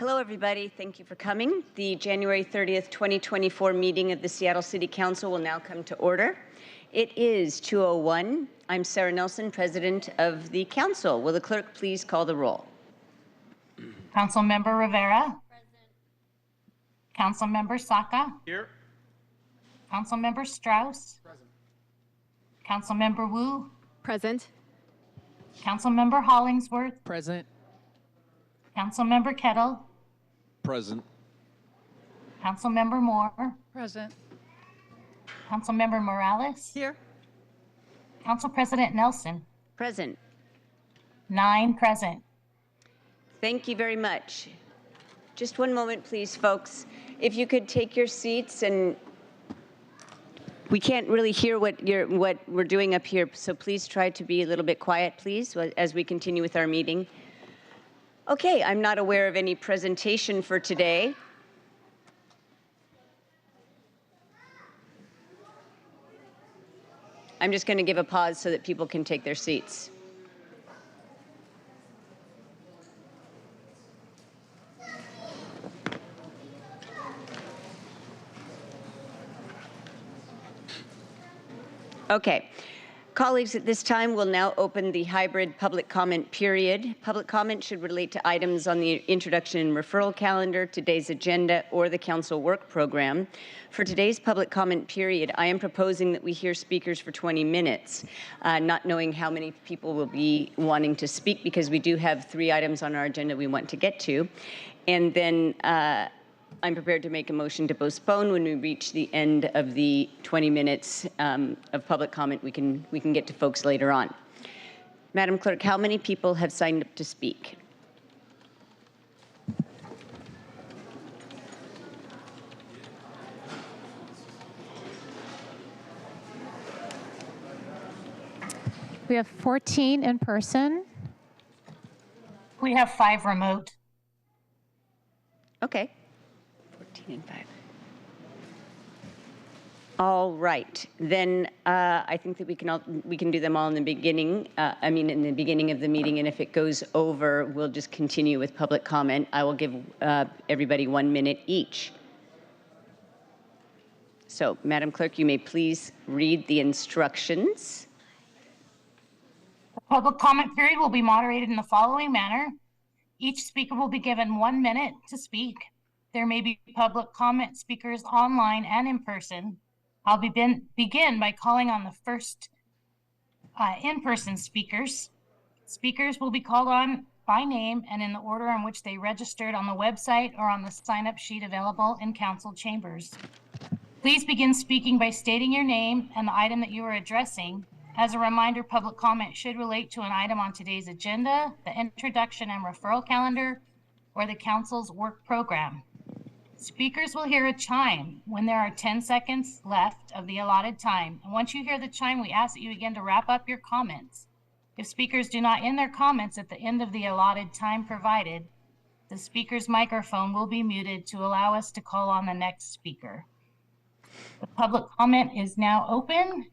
Hello, everybody. Thank you for coming. The January 30th, 2024 meeting of the Seattle City Council will now come to order. It is 2:01. I'm Sarah Nelson, President of the Council. Will the clerk please call the roll? Councilmember Rivera. Present. Councilmember Saka. Here. Councilmember Strauss. Present. Councilmember Wu. Present. Councilmember Hollingsworth. Present. Councilmember Kettle. Present. Councilmember Moore. Present. Councilmember Morales. Here. Council President Nelson. Present. 9 present. Thank you very much. Just one moment, please, folks. If you could take your seats, and we can't really hear what we're doing up here, so please try to be a little bit quiet, please, as we continue with our meeting. Okay, I'm not aware of any presentation for today. I'm just going to give a pause so that people can take their seats. Okay. Colleagues, at this time, we'll now open the hybrid public comment period. Public comment should relate to items on the introduction and referral calendar, today's agenda, or the council work program. For today's public comment period, I am proposing that we hear speakers for 20 minutes, not knowing how many people will be wanting to speak, because we do have 3 items on our agenda we want to get to. And then I'm prepared to make a motion to postpone. When we reach the end of the 20 minutes of public comment, we can get to folks later on. Madam Clerk, how many people have signed up to speak? We have 14 in person. We have 5 remote. Okay. 14 and 5. All right, then I think that we can do them all in the beginning. In the beginning of the meeting, and if it goes over, we'll just continue with public comment. I will give everybody 1 minute each. So, Madam Clerk, you may please read the instructions. The public comment period will be moderated in the following manner. Each speaker will be given 1 minute to speak. There may be public comment speakers online and in person. I'll begin by calling on the first in-person speakers. Speakers will be called on by name and in the order in which they registered on the website or on the sign-up sheet available in council chambers. Please begin speaking by stating your name and the item that you are addressing. As a reminder, public comment should relate to an item on today's agenda, the introduction and referral calendar, or the council's work program. Speakers will hear a chime when there are 10 seconds left of the allotted time. And once you hear the chime, we ask that you begin to wrap up your comments. If speakers do not end their comments at the end of the allotted time provided, the speaker's microphone will be muted to allow us to call on the next speaker. The public comment is now open,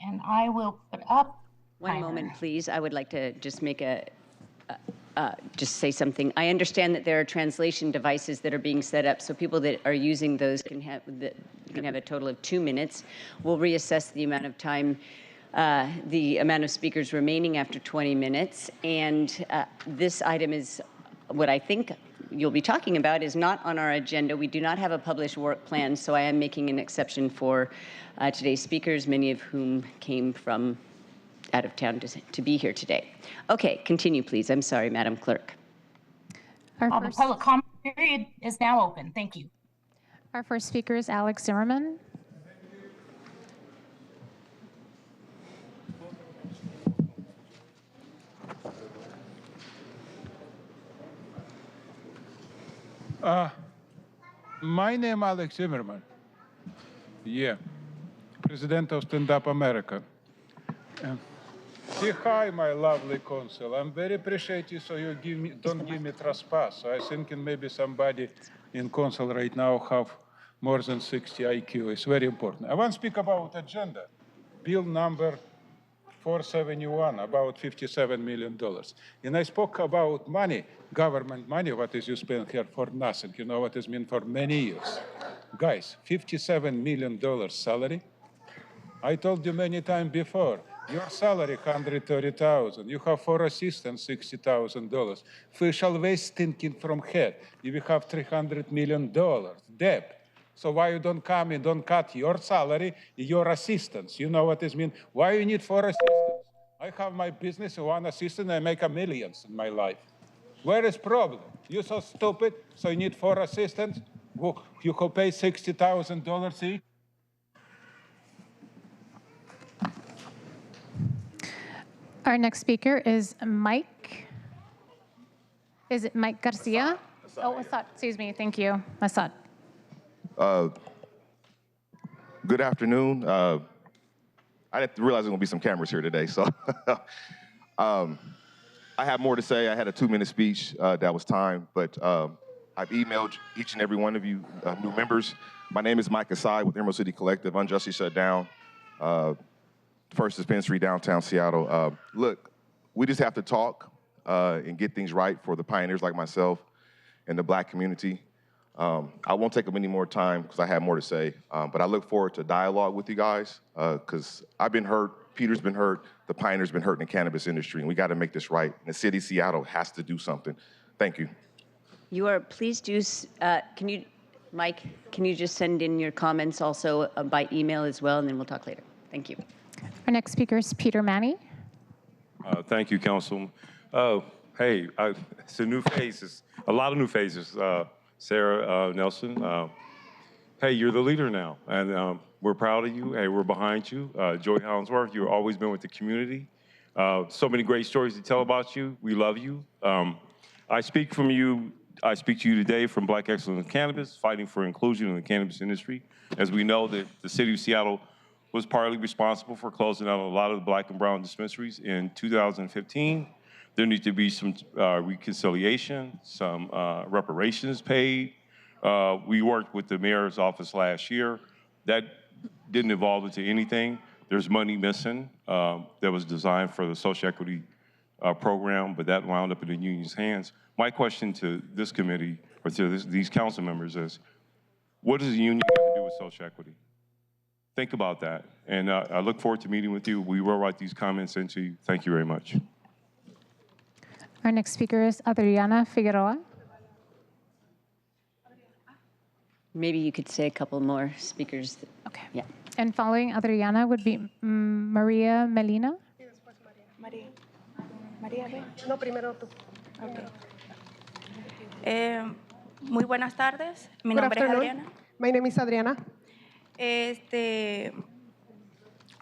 and I will put up. One moment, please. I would like to just make just say something. I understand that there are translation devices that are being set up, so people that are using those can have a total of 2 minutes. We'll reassess the amount of time, the amount of speakers remaining after 20 minutes. And this item is what I think you'll be talking about is not on our agenda. We do not have a published work plan, so I am making an exception for today's speakers, many of whom came from out of town to be here today. Okay, continue, please. I'm sorry, Madam Clerk. The public comment period is now open. Thank you. Our first speaker is Alex Zimmerman. My name Alex Zimmerman. Yeah, President of Stand Up America. Say hi, my lovely consul. I'm very appreciative, so you don't give me trespass. I think maybe somebody in consul right now have more than 60 IQ. It's very important. I want to speak about agenda. Bill number 471, about $57 million. And I spoke about money, government money, what is you spend here for nothing. You know what it means for many years. Guys, $57 million salary. I told you many times before, your salary $130,000. You have 4 assistants, $60,000. Official waste stinking from head. You have $300 million debt. So why you don't come and don't cut your salary, your assistants? You know what it means? Why you need 4 assistants? I have my business, 1 assistant, I make millions in my life. Where is problem? You so stupid, so you need 4 assistants? You could pay $60,000 each? Our next speaker is Mike. Is it Mike Garcia? Oh, Assad. Excuse me. Thank you. Assad. Good afternoon. I didn't realize there was going to be some cameras here today, so I have more to say. I had a 2-minute speech that was timed, but I've emailed each and every one of you new members. My name is Mike Assad with Emerald City Collective, unjustly shut down. First dispensary downtown Seattle. Look, we just have to talk and get things right for the pioneers like myself and the Black community. I won't take up any more time because I have more to say, but I look forward to dialogue with you guys because I've been hurt, Peter's been hurt, the pioneers been hurt in the cannabis industry, and we got to make this right. And the city of Seattle has to do something. Thank you. You are, please do, Mike, can you just send in your comments also by email as well, and then we'll talk later. Thank you. Our next speaker is Peter Manny. Thank you, Councilman. Hey, it's a new face. A lot of new faces. Sarah Nelson. Hey, you're the leader now, and we're proud of you. Hey, we're behind you. Joey Hollingsworth, you've always been with the community. So many great stories to tell about you. We love you. I speak to you today from Black Excellence in Cannabis, fighting for inclusion in the cannabis industry. As we know that the city of Seattle was partly responsible for closing out a lot of the Black and brown dispensaries in 2015. There needs to be some reconciliation, some reparations paid. We worked with the mayor's office last year. That didn't evolve into anything. There's money missing that was designed for the social equity program, but that wound up in the union's hands. My question to this committee, or to these council members is, what does the union have to do with social equity? Think about that. And I look forward to meeting with you. We will write these comments into you. Thank you very much. Our next speaker is Adriana Figueroa. Maybe you could say a couple more speakers. Okay. Yeah. And following Adriana would be Maria Melina. María, ve. No, primero tú. Okay. Muy buenas tardes. Mi Good nombre es afternoon. Adriana. My name is Adriana.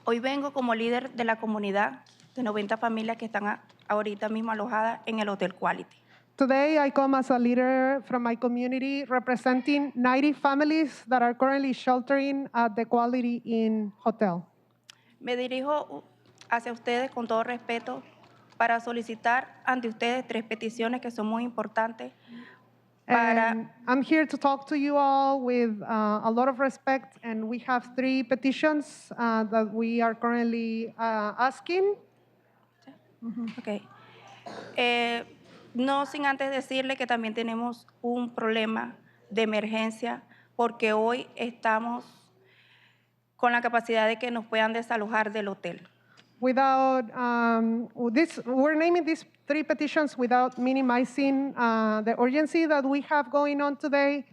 Hoy vengo como líder de la comunidad de 90 familias que están ahorita mismo alojadas en el Hotel Quality. Today, I come as a leader from my community representing 90 families that are currently sheltering at the Quality Inn Hotel. Me dirijo hacia ustedes con todo respeto para solicitar ante ustedes 3 peticiones que son muy importantes. And I'm here to talk to you all with a lot of respect, and we have 3 petitions that we are currently asking. Okay. No sin antes decirle que también tenemos un problema de emergencia porque hoy estamos con la capacidad de que nos puedan desalojar del hotel. Without we're naming these 3 petitions without minimizing the urgency that we have going on today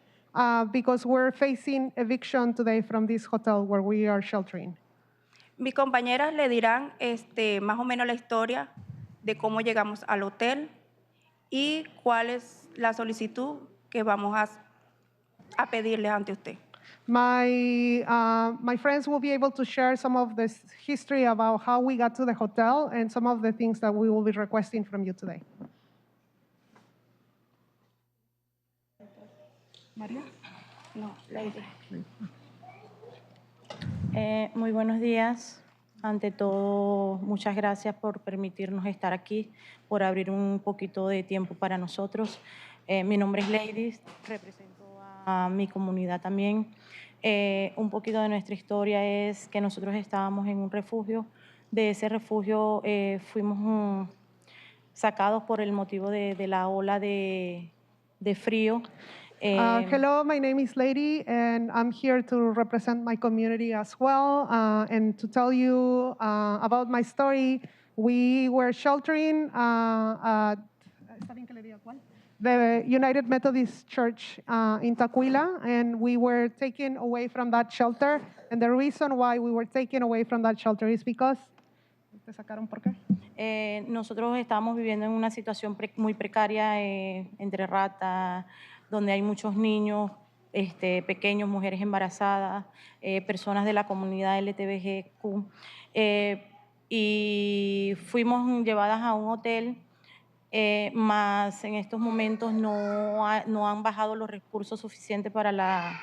because we're facing eviction today from this hotel where we are sheltering. Mis compañeras le dirán más o menos la historia de cómo llegamos al hotel y cuál es la solicitud que vamos a pedirles ante usted. My friends will be able to share some of this history about how we got to the hotel and some of the things that we will be requesting from you today. María? No, Lady. Muy buenos días. Ante todo, muchas gracias por permitirnos estar aquí, por abrir un poquito de tiempo para nosotros. Mi nombre es Lady, represento a mi comunidad también. Un poquito de nuestra historia es que nosotros estábamos en un refugio de ese refugio fuimos sacados por el motivo de la ola de frío. Hello, my name is Lady, and I'm here to represent my community as well, and to tell you about my story. We were sheltering at the United Methodist Church in Tacuila, and we were taken away from that shelter. And the reason why we were taken away from that shelter is because... ¿Te sacaron por qué? Nosotros estábamos viviendo en una situación muy precaria entre ratas, donde hay muchos niños pequeños, mujeres embarazadas, personas de la comunidad LGBTQ, y fuimos llevadas a un hotel, mas en estos momentos no han bajado los recursos suficientes para la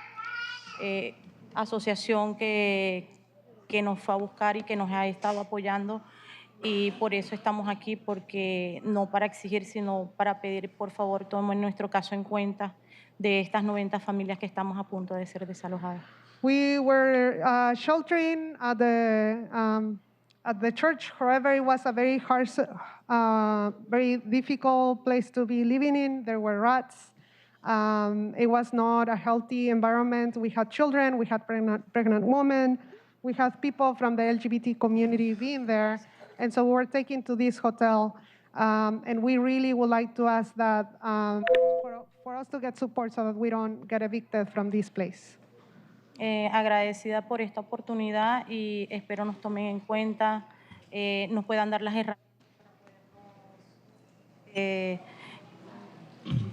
asociación que nos fue a buscar y que nos ha estado apoyando. Y por eso estamos aquí, porque no para exigir, sino para pedir, por favor, tomen nuestro caso en cuenta de estas 90 familias que estamos a punto de ser desalojadas. We were sheltering at the church. However, it was a very harsh, very difficult place to be living in. There were rats. It was not a healthy environment. We had children, we had pregnant women, we had people from the LGBT community being there. And so we were taken to this hotel. And we really would like to ask that for us to get support so that we don't get evicted from this place. Agradecida por esta oportunidad y espero nos tomen en cuenta, nos puedan dar las herramientas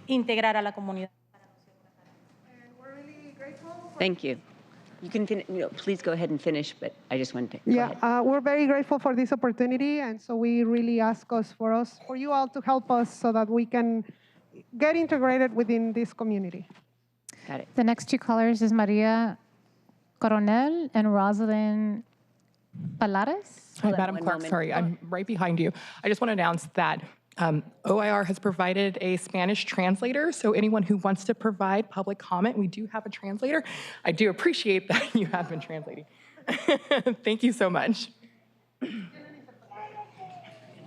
integrar a la comunidad. Thank you. You can please go ahead and finish, but I just wanted to go ahead. We're very grateful for this opportunity, and so we really ask for you all to help us so that we can get integrated within this community. Got it. The next two callers is Maria Coronel and Rosalind Palares. Hi, Hold on Madam one Clerk. moment. Sorry, I'm right behind you. I just want to announce that OIR has provided a Spanish translator, so anyone who wants to provide public comment, we do have a translator. I do appreciate that you have been translating. Thank you so much. Can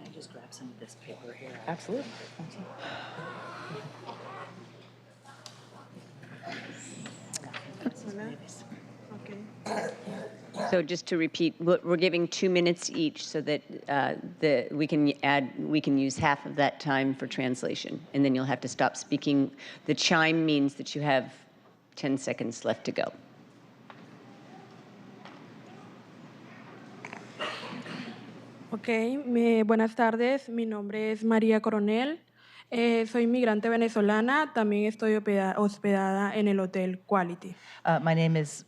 I just grab some of this paper here? Absolutely. So just to repeat, we're giving 2 minutes each so that we can use half of that time for translation, and then you'll have to stop speaking. The chime means that you have 10 seconds left to go. Buenas tardes, mi nombre es María Coronel, soy inmigrante venezolana, también estoy hospedada en el Hotel Quality. My name is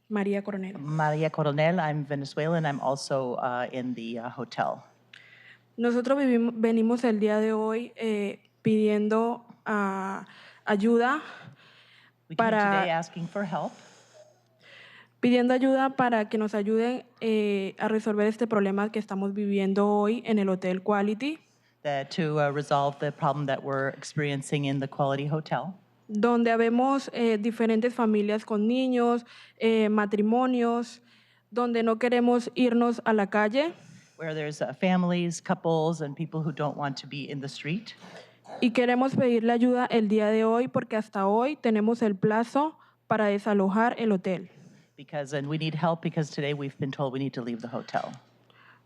María Coronel. Maria Coronel. I'm Venezuelan. I'm also in the hotel. Nosotros venimos el día de hoy pidiendo ayuda We came today asking for help. pidiendo ayuda para que nos ayuden a resolver este problema que estamos viviendo hoy en el Hotel Quality, To resolve the problem that we're experiencing in the Quality Hotel, donde habemos diferentes familias con niños, matrimonios, donde no queremos irnos a la calle where there's families, couples, and people who don't want to be in the street. y queremos pedirle ayuda el día de hoy porque hasta hoy tenemos el plazo para desalojar el hotel. And we need help because today we've been told we need to leave the hotel.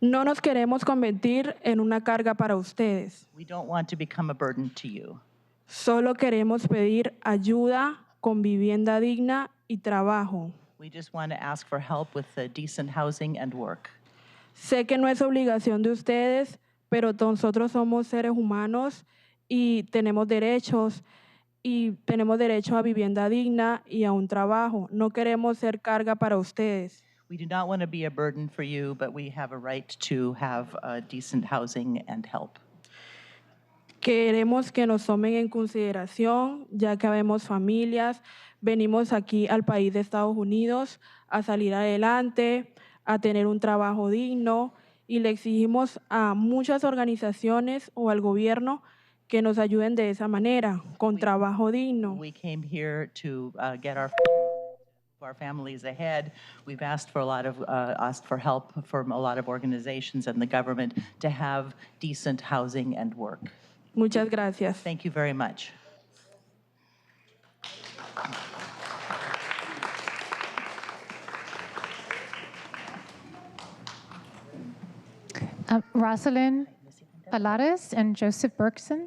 No nos queremos convertir en una carga para ustedes. We don't want to become a burden to you. Solo queremos pedir ayuda con vivienda digna y trabajo. We just want to ask for help with decent housing and work. Sé que no es obligación de ustedes, pero nosotros somos seres humanos y tenemos derechos a vivienda digna y a un trabajo. No queremos ser carga para ustedes. We do not want to be a burden for you, but we have a right to have decent housing and help. Queremos que nos tomen en consideración, ya que habemos familias, venimos aquí al país de Estados Unidos a salir adelante, a tener un trabajo digno y le exigimos a muchas organizaciones o al gobierno que nos ayuden de esa manera, con trabajo digno. We came here to get our Our families ahead. We've asked for asked for help from a lot of organizations and the government to have decent housing and work. Muchas gracias. Thank you very much. Rosalind Palares and Joseph Berkson.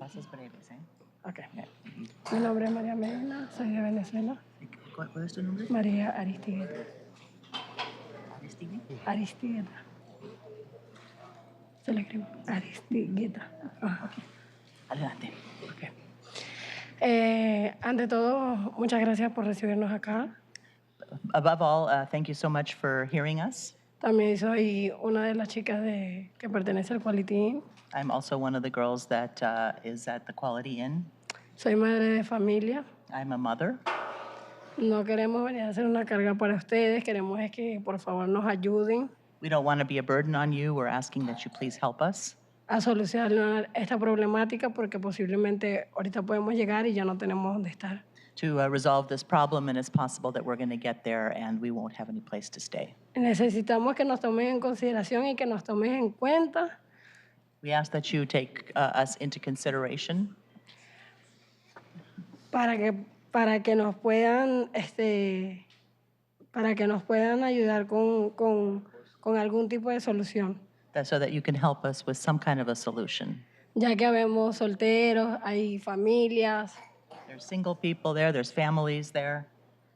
Okay. Mi nombre es María Medina, soy de Venezuela. ¿Cuál es tu nombre? María Aristigueta. Aristigueta. Se le escribo Aristigueta. Adelante. Okay. Ante todo, muchas gracias por recibirnos acá. Above all, thank you so much for hearing us. También soy una de las chicas que pertenece al Quality Inn. I'm also one of the girls that is at the Quality Inn. Soy madre de familia. I'm a mother. No queremos venir a hacer una carga para ustedes, queremos es que por favor nos ayuden We don't want to be a burden on you. We're asking that you please help us a solucionar esta problemática porque posiblemente ahorita podemos llegar y ya no tenemos dónde estar. to resolve this problem, and it's possible that we're going to get there and we won't have any place to stay. Necesitamos que nos tomen en consideración y que nos tomen en cuenta We ask that you take us into consideration para que nos puedan ayudar con algún tipo de solución. so that you can help us with some kind of a solution. Ya que habemos solteros, hay familias, There's single people there, there's families there.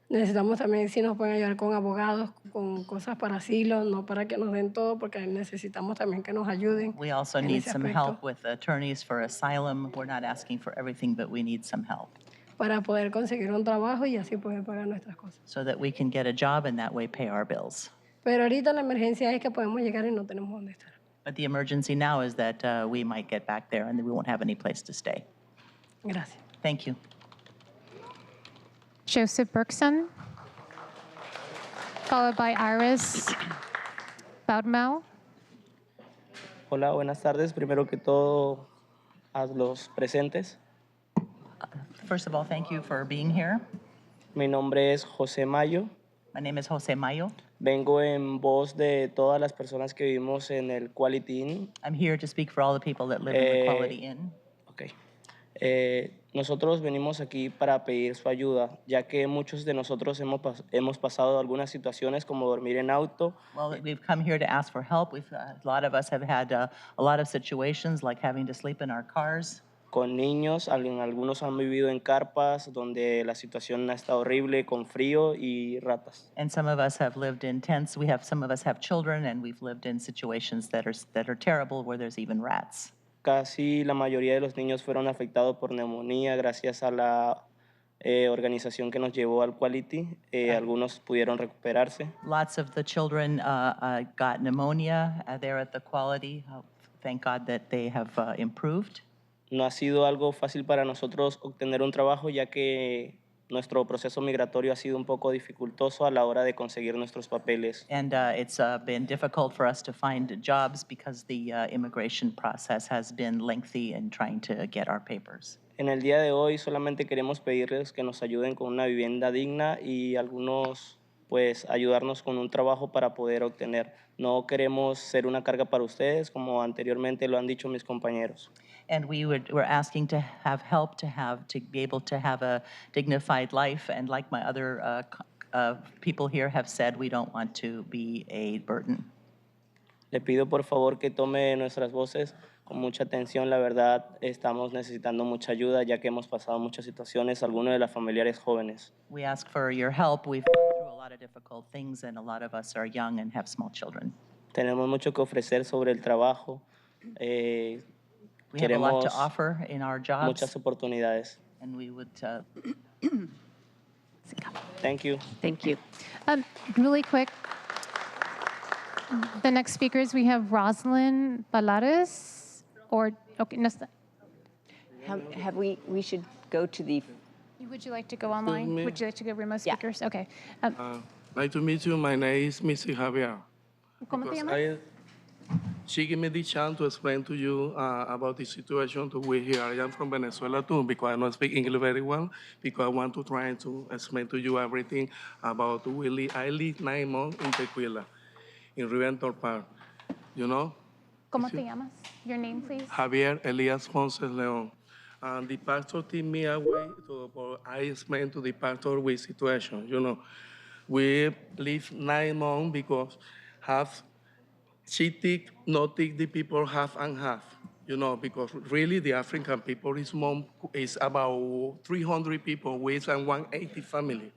necesitamos también si nos pueden ayudar con abogados, con cosas para asilo, no para que nos den todo, porque necesitamos también que nos ayuden. We also en need ese some aspecto, help with attorneys for asylum. We're not asking for everything, but we need some help para poder conseguir un trabajo y así poder pagar nuestras cosas. so that we can get a job and that way pay our bills. Pero ahorita la emergencia es que podemos llegar y no tenemos dónde estar. But the emergency now is that we might get back there and we won't have any place to stay. Gracias. Thank you. Joseph Berkson, followed by Iris Baudmel. Hola, buenas tardes. Primero que todo, a los presentes. First of all, thank you for being here. Mi nombre es José Mayo. My name is Jose Mayo. Vengo en voz de todas las personas que vivimos en el Quality Inn. I'm here to speak for all the people that live in the Quality Inn. Okay. Nosotros venimos aquí para pedir su ayuda, ya que muchos de nosotros hemos pasado algunas situaciones como dormir en auto. Well, we've come here to ask for help. A lot of us have had a lot of situations like having to sleep in our cars. Con niños, algunos han vivido en carpas donde la situación ha estado horrible, con frío y ratas. And some of us have lived in tents. Some of us have children, and we've lived in situations that are terrible, where there's even rats. Casi la mayoría de los niños fueron afectados por neumonía gracias a la organización que nos llevó al Quality. Algunos pudieron recuperarse. Lots of the children got pneumonia there at the Quality. Thank God that they have improved. No ha sido algo fácil para nosotros obtener un trabajo, ya que nuestro proceso migratorio ha sido un poco dificultoso a la hora de conseguir nuestros papeles. And it's been difficult for us to find jobs because the immigration process has been lengthy in trying to get our papers. En el día de hoy solamente queremos pedirles que nos ayuden con una vivienda digna y algunos pues ayudarnos con un trabajo para poder obtener. No queremos ser una carga para ustedes, como anteriormente lo han dicho mis compañeros. And we're asking to have help to be able to have a dignified life. And like my other people here have said, we don't want to be a burden. Le pido por favor que tome nuestras voces con mucha atención. La verdad, estamos necesitando mucha ayuda, ya que hemos pasado muchas situaciones, algunos de los familiares jóvenes. We ask for your help. We've gone through a lot of difficult things, and a lot of us are young and have small children. Tenemos mucho que ofrecer sobre el trabajo. We have a lot to offer in our jobs. Muchas oportunidades. And we would. Thank you. Thank you. Really quick, the next speakers, we have Rosalind Palares, okay, no, We should go to the, would you like to go online? Me? Would you like to go remote Yeah. speakers? Okay. Nice to meet you. My name is Mr. Javier. ¿Cómo te Because llamas? she gave me the chance to explain to you about the situation to we here. I am from Venezuela too, because I don't speak English very well, because I want to try to explain to you everything about Willie. I live 9 months in Tequila, in Riventor Park, you know? ¿Cómo te llamas? Your name, please. Javier Elias Ponce Leon. And the pastor took me away I explained to the pastor with situation, you know. We live 9 months because she not take the people half and half, you know, because really the African people is about 300 people with 180 family.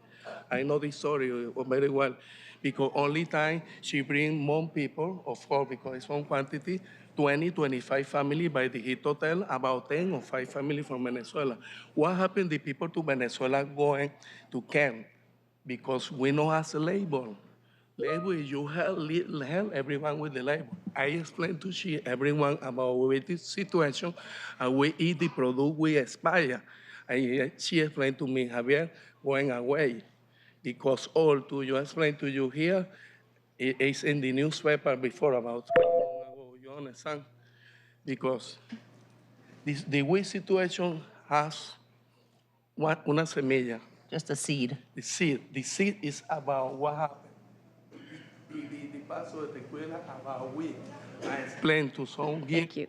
I know this story very well, because only time she bring more people, of course, because it's one quantity, 20, 25 family by the Hit Hotel, about 10 or 5 family from Venezuela. What happened, the people to Venezuela going to camp? Because we don't have a label. Label, you help everyone with the label. I explained to she, everyone about with this situation, and we eat the product we expire. And she explained to me, Javier, going away, because all to you explain to you here, it's in the newspaper before about 12 months ago, you understand? Because the way situation has una semilla. Just a seed. The seed is about what happened. The paso de Tequila about we. I explained to some. Thank you.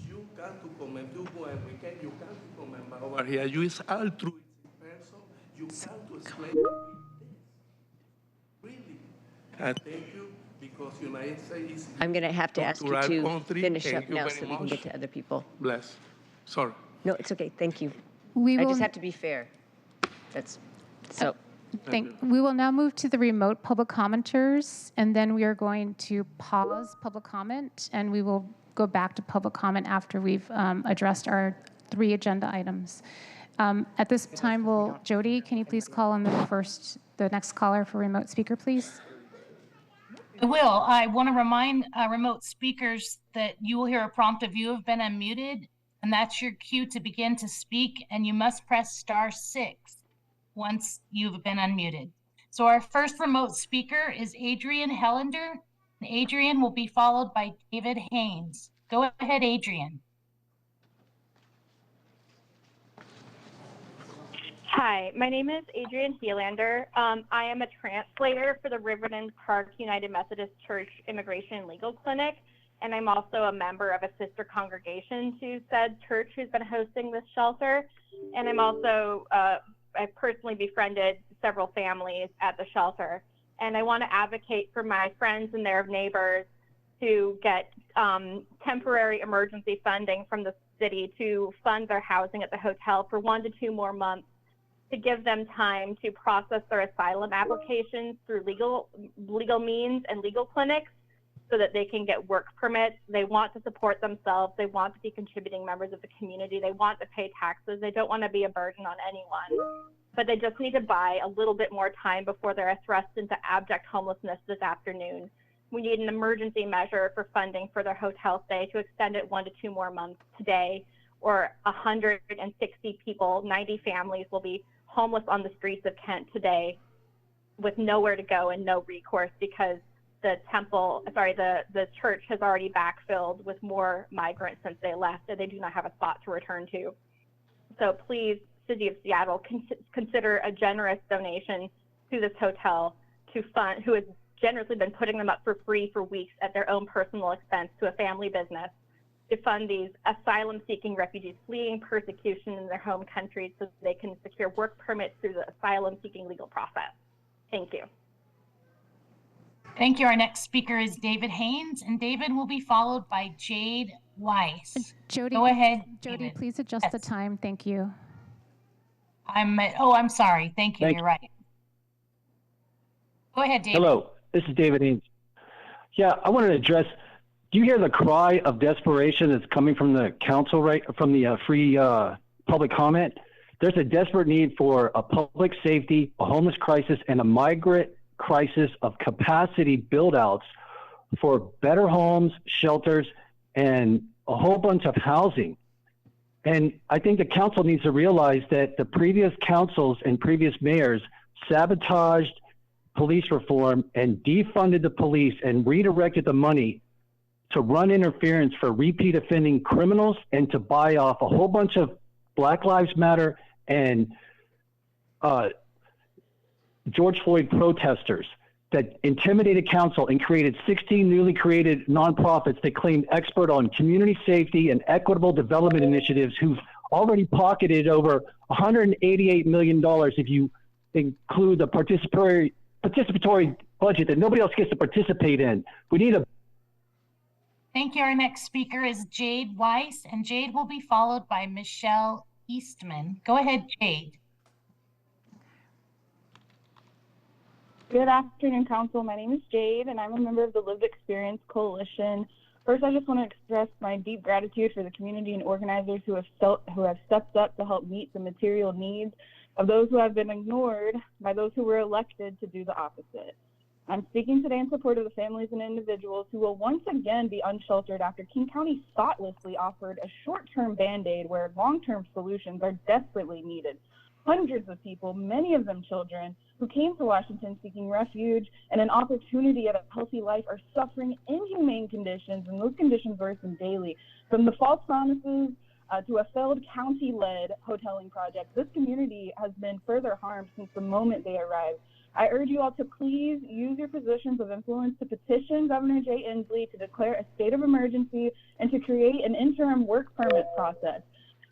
You can't come and do and we can. You can't come and over here. You is altruistic person. You can't to explain this. Really. I thank you because United States. I'm going to have to ask you to country. finish Thank up you now very so we can much. get to other people. Bless. Sorry. No, it's okay. Thank you. We I will, just have to be fair. That's so. we will now move to the remote public commenters, and then we are going to pause public comment, and we will go back to public comment after we've addressed our 3 agenda items. At this time, Jody, can you please call on the next caller for remote speaker, please? I will. I want to remind remote speakers that you will hear a prompt of you have been unmuted, and that's your cue to begin to speak, and you must press *6 once you've been unmuted. So our first remote speaker is Adrian Hellender. And Adrian will be followed by David Haynes. Go ahead, Adrian. Hi, my name is Adrian Helander. I am a translator for the Riverton Park United Methodist Church Immigration and Legal Clinic, and I'm also a member of a sister congregation to said church who's been hosting this shelter. And I'm also, I've personally befriended several families at the shelter. And I want to advocate for my friends and their neighbors to get temporary emergency funding from the city to fund their housing at the hotel for 1 to 2 more months, to give them time to process their asylum applications through legal means and legal clinics so that they can get work permits. They want to support themselves. They want to be contributing members of the community. They want to pay taxes. They don't want to be a burden on anyone, but they just need to buy a little bit more time before they're thrust into abject homelessness this afternoon. We need an emergency measure for funding for their hotel stay to extend it 1 to 2 more months today, or 160 people, 90 families will be homeless on the streets of Kent today with nowhere to go and no recourse because the church has already backfilled with more migrants since they left, and they do not have a spot to return to. So please, City of Seattle, consider a generous donation to this hotel to fund, who has generously been putting them up for free for weeks at their own personal expense to a family business, to fund these asylum-seeking refugees fleeing persecution in their home countries so they can secure work permits through the asylum-seeking legal process. Thank you. Thank you. Our next speaker is David Haynes, and David will be followed by Jade Weiss. Jody, go ahead. Jody, David. please adjust the time. Thank you. I'm sorry. Thank you. You're right. Go ahead, David. Hello, this is David Haynes. Yeah, I wanted to address, do you hear the cry of desperation that's coming from the council, right, from the free public comment? There's a desperate need for a public safety, a homeless crisis, and a migrant crisis of capacity build-outs for better homes, shelters, and a whole bunch of housing. And I think the council needs to realize that the previous councils and previous mayors sabotaged police reform and defunded the police and redirected the money to run interference for repeat offending criminals and to buy off a whole bunch of Black Lives Matter and George Floyd protesters that intimidated council and created 16 newly created nonprofits that claimed expert on community safety and equitable development initiatives who've already pocketed over $188 million if you include the participatory budget that nobody else gets to participate in. We need a... Thank you. Our next speaker is Jade Weiss, and Jade will be followed by Michelle Eastman. Go ahead, Jade. Good afternoon, Council. My name is Jade, and I'm a member of the Lived Experience Coalition. First, I just want to express my deep gratitude for the community and organizers who have stepped up to help meet the material needs of those who have been ignored by those who were elected to do the opposite. I'm speaking today in support of the families and individuals who will once again be unsheltered after King County thoughtlessly offered a short-term Band-Aid where long-term solutions are desperately needed. Hundreds of people, many of them children, who came to Washington seeking refuge and an opportunity at a healthy life are suffering inhumane conditions, and those conditions worsen daily. From the false promises to a failed county-led hoteling project, this community has been further harmed since the moment they arrived. I urge you all to please use your positions of influence to petition Governor Jay Inslee to declare a state of emergency and to create an interim work permit process.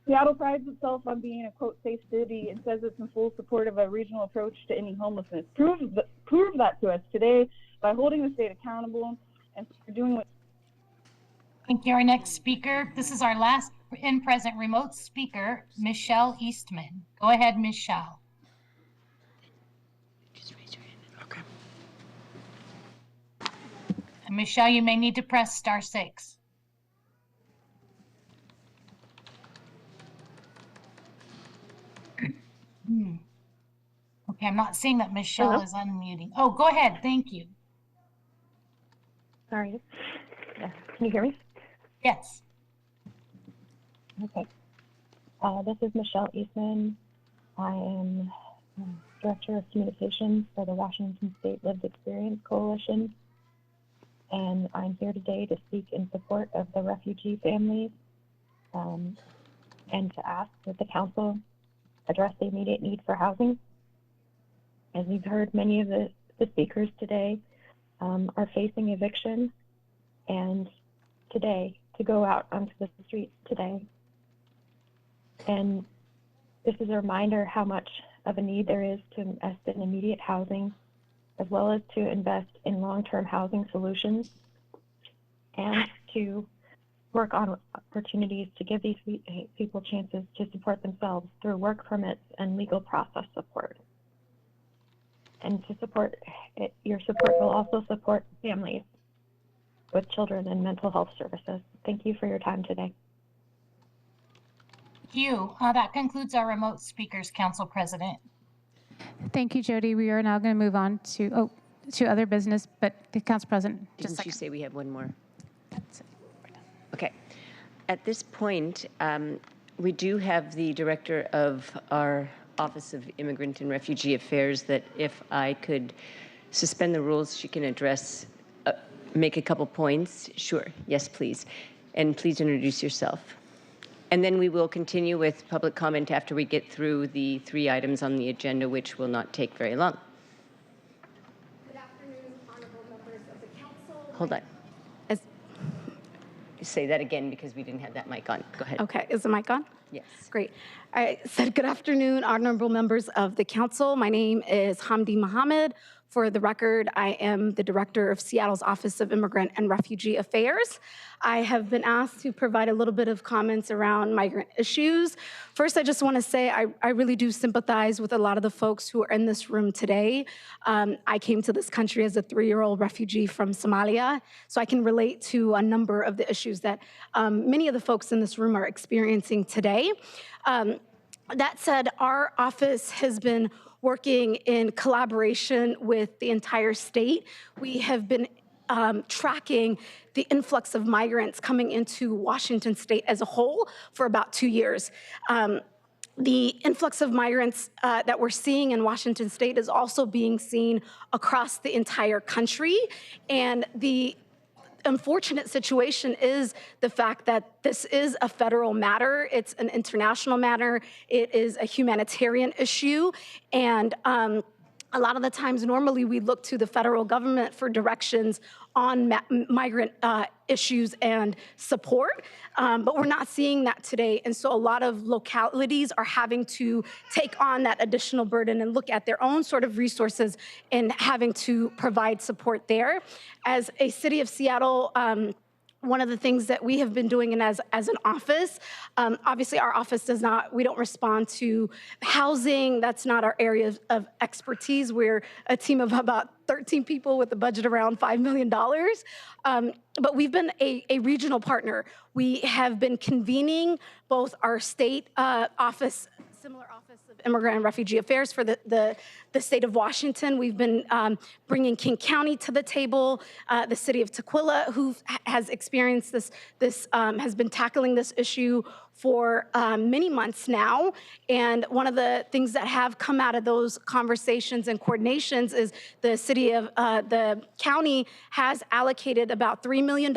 Seattle prides itself on being a, quote, safe city and says it's in full support of a regional approach to ending homelessness. Prove that to us today by holding the state accountable and for doing what... Thank you. Our next speaker, this is our last in-present remote speaker, Michelle Eastman. Go ahead, Michelle. Just raise your hand. Okay. And Michelle, you may need to press *6. Okay, I'm not seeing that Michelle is unmuting. Oh, go ahead. Thank you. Sorry. Yeah. Can you hear me? Yes. Okay. This is Michelle Eastman. I am Director of Communications for the Washington State Lived Experience Coalition. And I'm here today to speak in support of the refugee families and to ask that the council address the immediate need for housing. As you've heard, many of the speakers today are facing eviction, and today, to go out onto the streets today. And this is a reminder how much of a need there is to invest in immediate housing, as well as to invest in long-term housing solutions, and to work on opportunities to give these people chances to support themselves through work permits and legal process support. And to support it, your support will also support families with children and mental health services. Thank you for your time today. Thank you. That concludes our remote speakers, Council President. Thank you, Jody. We are now going to move on to other business, but the Council President, Didn't you say we have one more? That's it. Okay. At this point, we do have the director of our Office of Immigrant and Refugee Affairs that if I could suspend the rules, she can address, make a couple points. Sure. Yes, please. And please introduce yourself. And then we will continue with public comment after we get through the 3 items on the agenda, which will not take very long. Good afternoon, honorable members of the council. Hold on. Say that again because we didn't have that mic on. Go ahead. Okay, is the mic on? Yes. Great. I said good afternoon, honorable members of the council. My name is Hamdi Mohammed. For the record, I am the director of Seattle's Office of Immigrant and Refugee Affairs. I have been asked to provide a little bit of comments around migrant issues. First, I just want to say I really do sympathize with a lot of the folks who are in this room today. I came to this country as a 3-year-old refugee from Somalia, so I can relate to a number of the issues that many of the folks in this room are experiencing today. That said, our office has been working in collaboration with the entire state. We have been tracking the influx of migrants coming into Washington state as a whole for about 2 years. The influx of migrants that we're seeing in Washington state is also being seen across the entire country. And the unfortunate situation is the fact that this is a federal matter. It's an international matter. It is a humanitarian issue. And a lot of the times, normally we look to the federal government for directions on migrant issues and support, but we're not seeing that today. And so a lot of localities are having to take on that additional burden and look at their own sort of resources and having to provide support there. As a city of Seattle, one of the things that we have been doing, and as an office, obviously our office we don't respond to housing. That's not our area of expertise. We're a team of about 13 people with a budget around $5 million. But we've been a regional partner. We have been convening both our state office, similar Office of Immigrant and Refugee Affairs for the state of Washington. We've been bringing King County to the table, the city of Tukwila, who has experienced this has been tackling this issue for many months now. And one of the things that have come out of those conversations and coordinations is the county has allocated about $3 million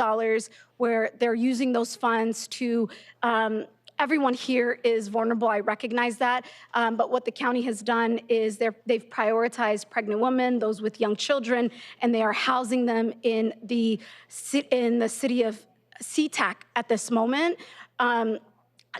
where they're using those funds to everyone here is vulnerable, I recognize that, but what the county has done is they've prioritized pregnant women, those with young children, and they are housing them in the city of SeaTac at this moment.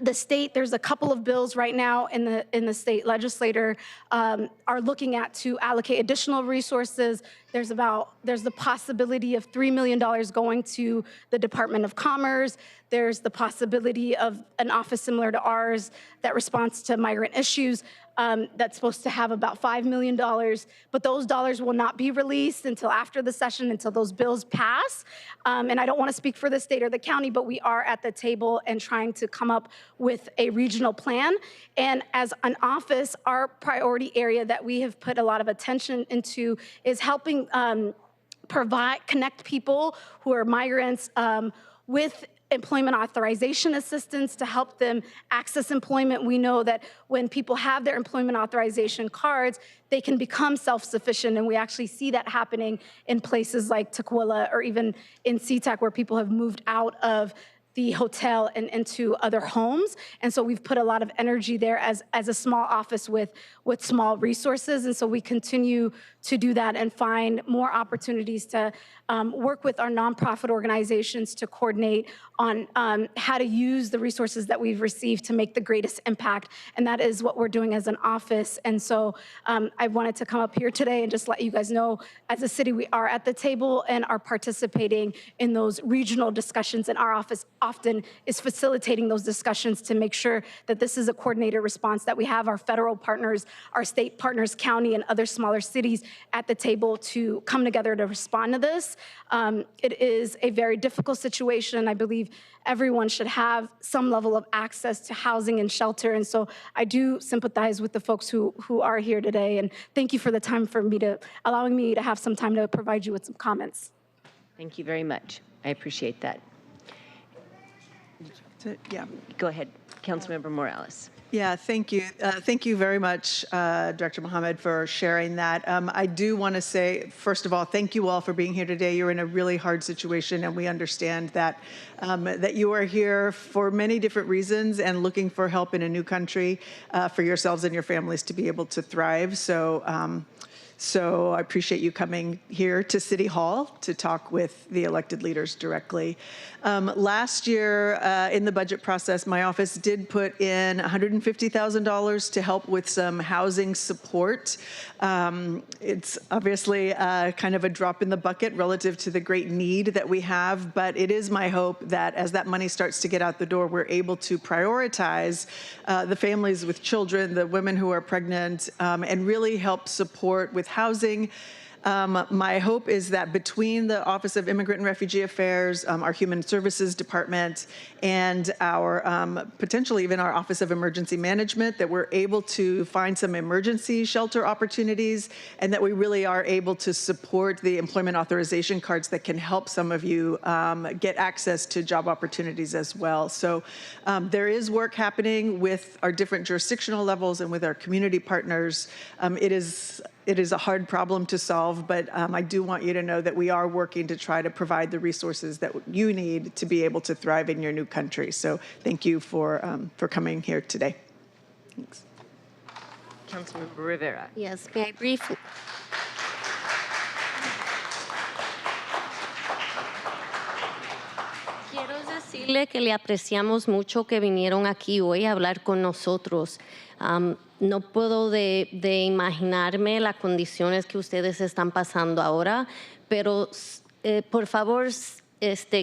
The state, there's a couple of bills right now in the state legislature are looking at to allocate additional resources. There's the possibility of $3 million going to the Department of Commerce. There's the possibility of an office similar to ours that responds to migrant issues that's supposed to have about $5 million, but those dollars will not be released until after the session, until those bills pass. And I don't want to speak for the state or the county, but we are at the table and trying to come up with a regional plan. And as an office, our priority area that we have put a lot of attention into is helping connect people who are migrants with employment authorization assistance to help them access employment. We know that when people have their employment authorization cards, they can become self-sufficient, and we actually see that happening in places like Tukwila or even in SeaTac, where people have moved out of the hotel and into other homes. And so we've put a lot of energy there as a small office with small resources. And so we continue to do that and find more opportunities to work with our nonprofit organizations to coordinate on how to use the resources that we've received to make the greatest impact. And that is what we're doing as an office. And so I wanted to come up here today and just let you guys know, as a city, we are at the table and are participating in those regional discussions. And our office often is facilitating those discussions to make sure that this is a coordinated response, that we have our federal partners, our state partners, county, and other smaller cities at the table to come together to respond to this. It is a very difficult situation. I believe everyone should have some level of access to housing and shelter. And so I do sympathize with the folks who are here today. And thank you for the time allowing me to have some time to provide you with some comments. Thank you very much. I appreciate that. Yeah. Go ahead, Councilmember Morales. Yeah, thank you. Thank you very much, Director Mohammed, for sharing that. I do want to say, first of all, thank you all for being here today. You're in a really hard situation, and we understand that that you are here for many different reasons and looking for help in a new country for yourselves and your families to be able to thrive. So I appreciate you coming here to City Hall to talk with the elected leaders directly. Last year in the budget process, my office did put in $150,000 to help with some housing support. It's obviously kind of a drop in the bucket relative to the great need that we have, but it is my hope that as that money starts to get out the door, we're able to prioritize the families with children, the women who are pregnant, and really help support with housing. My hope is that between the Office of Immigrant and Refugee Affairs, our Human Services Department, and our potentially even our Office of Emergency Management, that we're able to find some emergency shelter opportunities, and that we really are able to support the employment authorization cards that can help some of you get access to job opportunities as well. So there is work happening with our different jurisdictional levels and with our community partners. It is it is a hard problem to solve, but I do want you to know that we are working to try to provide the resources that you need to be able to thrive in your new country. So thank you for coming here today. Thanks. Councilmember Rivera. Yes, may I briefly? Quiero decirle que le apreciamos mucho que vinieron aquí hoy a hablar con nosotros. No puedo de imaginarme las condiciones que ustedes están pasando ahora, pero por favor,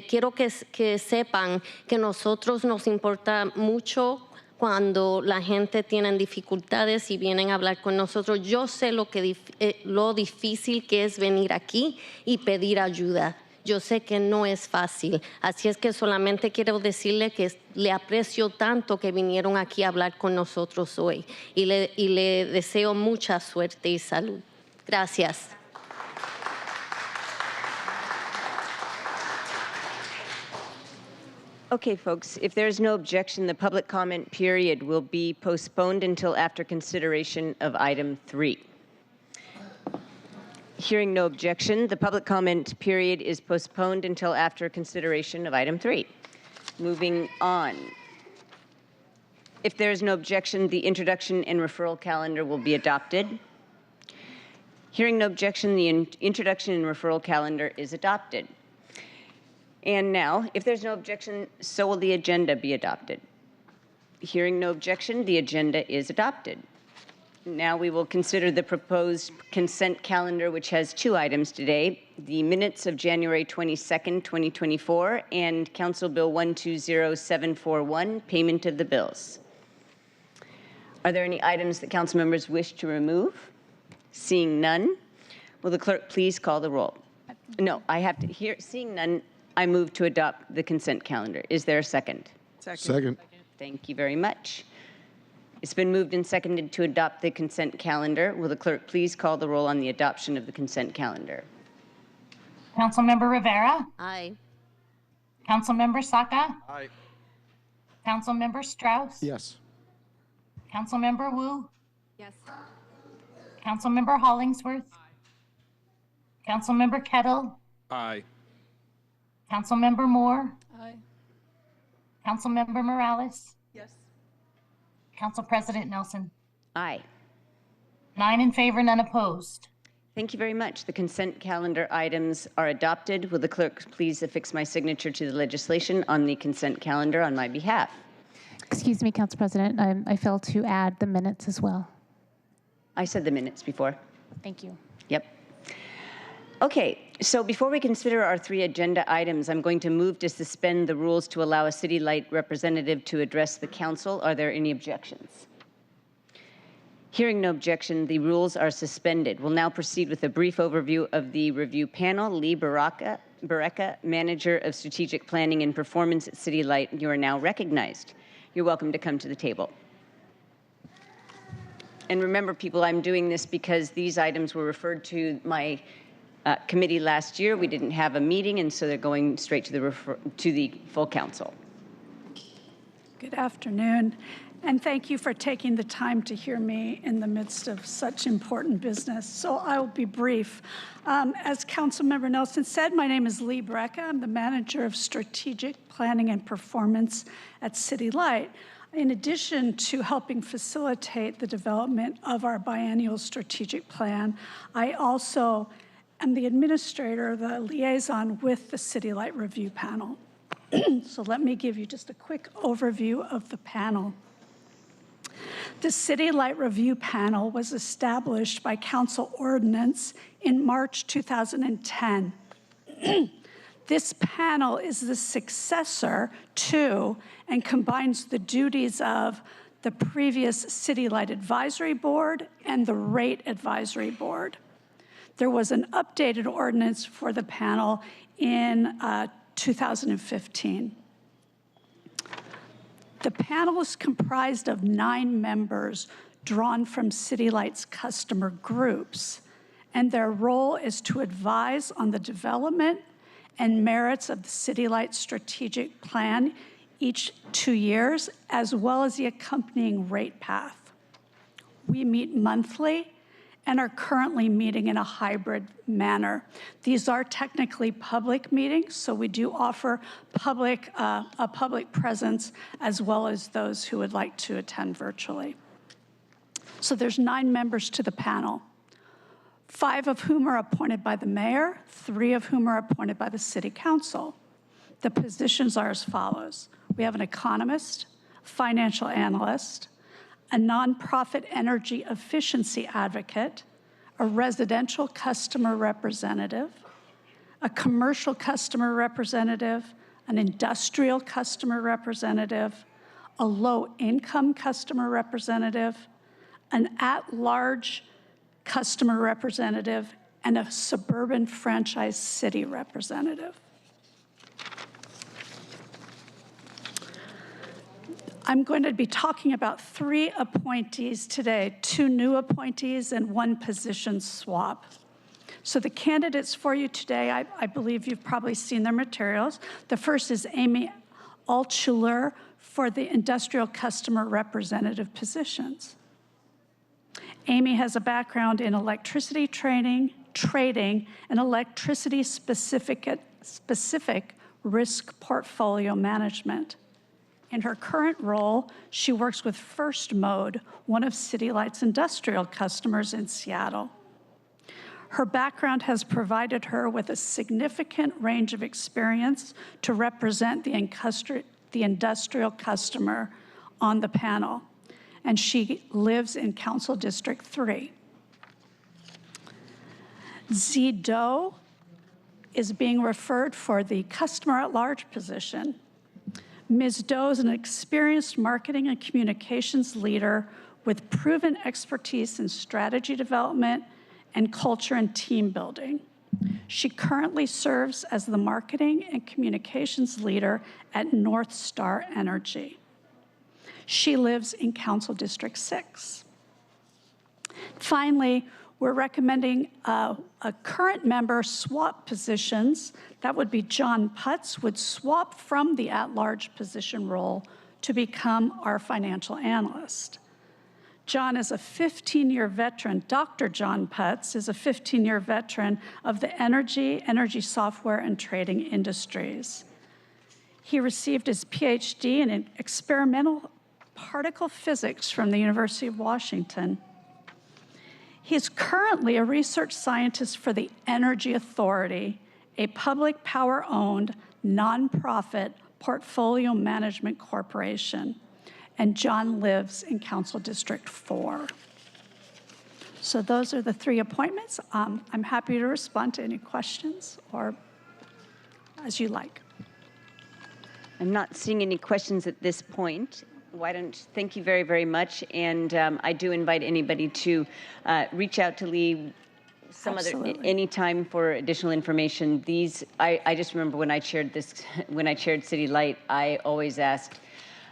quiero que sepan que nosotros nos importa mucho cuando la gente tiene dificultades y vienen a hablar con nosotros. Yo sé lo difícil que es venir aquí y pedir ayuda. Yo sé que no es fácil, así es que solamente quiero decirle que le aprecio tanto que vinieron aquí a hablar con nosotros hoy y le deseo mucha suerte y salud. Gracias. Okay, folks, if there's no objection, the public comment period will be postponed until after consideration of item 3. Hearing no objection, the public comment period is postponed until after consideration of item 3. Moving on. If there is no objection, the introduction and referral calendar will be adopted. Hearing no objection, the introduction and referral calendar is adopted. And now, if there's no objection, so will the agenda be adopted. Hearing no objection, the agenda is adopted. Now we will consider the proposed consent calendar, which has 2 items today, the minutes of January 22nd, 2024, and Council Bill 120741, payment of the bills. Are there any items that council members wish to remove? Seeing none, will the clerk please call the roll? No, I have to hear. Seeing none, I move to adopt the consent calendar. Is there a second? Second. Thank you very much. It's been moved and seconded to adopt the consent calendar. Will the clerk please call the roll on the adoption of the consent calendar? Councilmember Rivera. Aye. Councilmember Saka. Aye. Councilmember Strauss. Yes. Councilmember Wu. Yes. Councilmember Hollingsworth. Councilmember Kettle. Aye. Councilmember Moore. Aye. Councilmember Morales. Yes. Council President Nelson. Aye. 9 in favor, none opposed. Thank you very much. The consent calendar items are adopted. Will the clerk please affix my signature to the legislation on the consent calendar on my behalf? Excuse me, Council President, I failed to add the minutes as well. I said the minutes before. Thank you. Yep. Okay, so before we consider our 3 agenda items, I'm going to move to suspend the rules to allow a City Light representative to address the council. Are there any objections? Hearing no objection, the rules are suspended. We'll now proceed with a brief overview of the review panel. Lee Baraka, Manager of Strategic Planning and Performance at City Light, you are now recognized. You're welcome to come to the table. And remember, people, I'm doing this because these items were referred to my committee last year. We didn't have a meeting, and so they're going straight to the full council. Good afternoon, and thank you for taking the time to hear me in the midst of such important business. So I will be brief. As Councilmember Nelson said, my name is Lee Brecka. I'm the Manager of Strategic Planning and Performance at City Light. In addition to helping facilitate the development of our biennial strategic plan, I also am the administrator, the liaison with the City Light Review Panel. So let me give you just a quick overview of the panel. The City Light Review Panel was established by Council Ordinance in March 2010. This panel is the successor to and combines the duties of the previous City Light Advisory Board and the Rate Advisory Board. There was an updated ordinance for the panel in 2015. The panel is comprised of 9 members drawn from City Light's customer groups, and their role is to advise on the development and merits of the City Light strategic plan each 2 years, as well as the accompanying rate path. We meet monthly and are currently meeting in a hybrid manner. These are technically public meetings, so we do offer a public presence as well as those who would like to attend virtually. So there's 9 members to the panel, 5 of whom are appointed by the mayor, 3 of whom are appointed by the city council. The positions are as follows. We have an economist, financial analyst, a nonprofit energy efficiency advocate, a residential customer representative, a commercial customer representative, an industrial customer representative, a low-income customer representative, an at-large customer representative, and a suburban franchise city representative. I'm going to be talking about 3 appointees today, 2 new appointees and 1 position swap. So the candidates for you today, I believe you've probably seen their materials. The first is Amy Altschuler for the industrial customer representative positions. Amy has a background in electricity trading, and electricity-specific risk portfolio management. In her current role, she works with First Mode, one of City Light's industrial customers in Seattle. Her background has provided her with a significant range of experience to represent the industrial customer on the panel, and she lives in Council District 3. Zi Do is being referred for the customer at large position. Ms. Do is an experienced marketing and communications leader with proven expertise in strategy development and culture and team building. She currently serves as the marketing and communications leader at North Star Energy. She lives in Council District 6. Finally, we're recommending a current member swap positions. That would be John Putz would swap from the at-large position role to become our financial analyst. John is a 15-year veteran. Dr. John Putz is a 15-year veteran of the energy software, and trading industries. He received his PhD in experimental particle physics from the University of Washington. He is currently a research scientist for the Energy Authority, a public power-owned nonprofit portfolio management corporation. And John lives in Council District 4. So those are the 3 appointments. I'm happy to respond to any questions or as you like. I'm not seeing any questions at this point. Thank you very, very much. And I do invite anybody to reach out to Lee anytime for additional information. I just remember when I chaired City Light, I always asked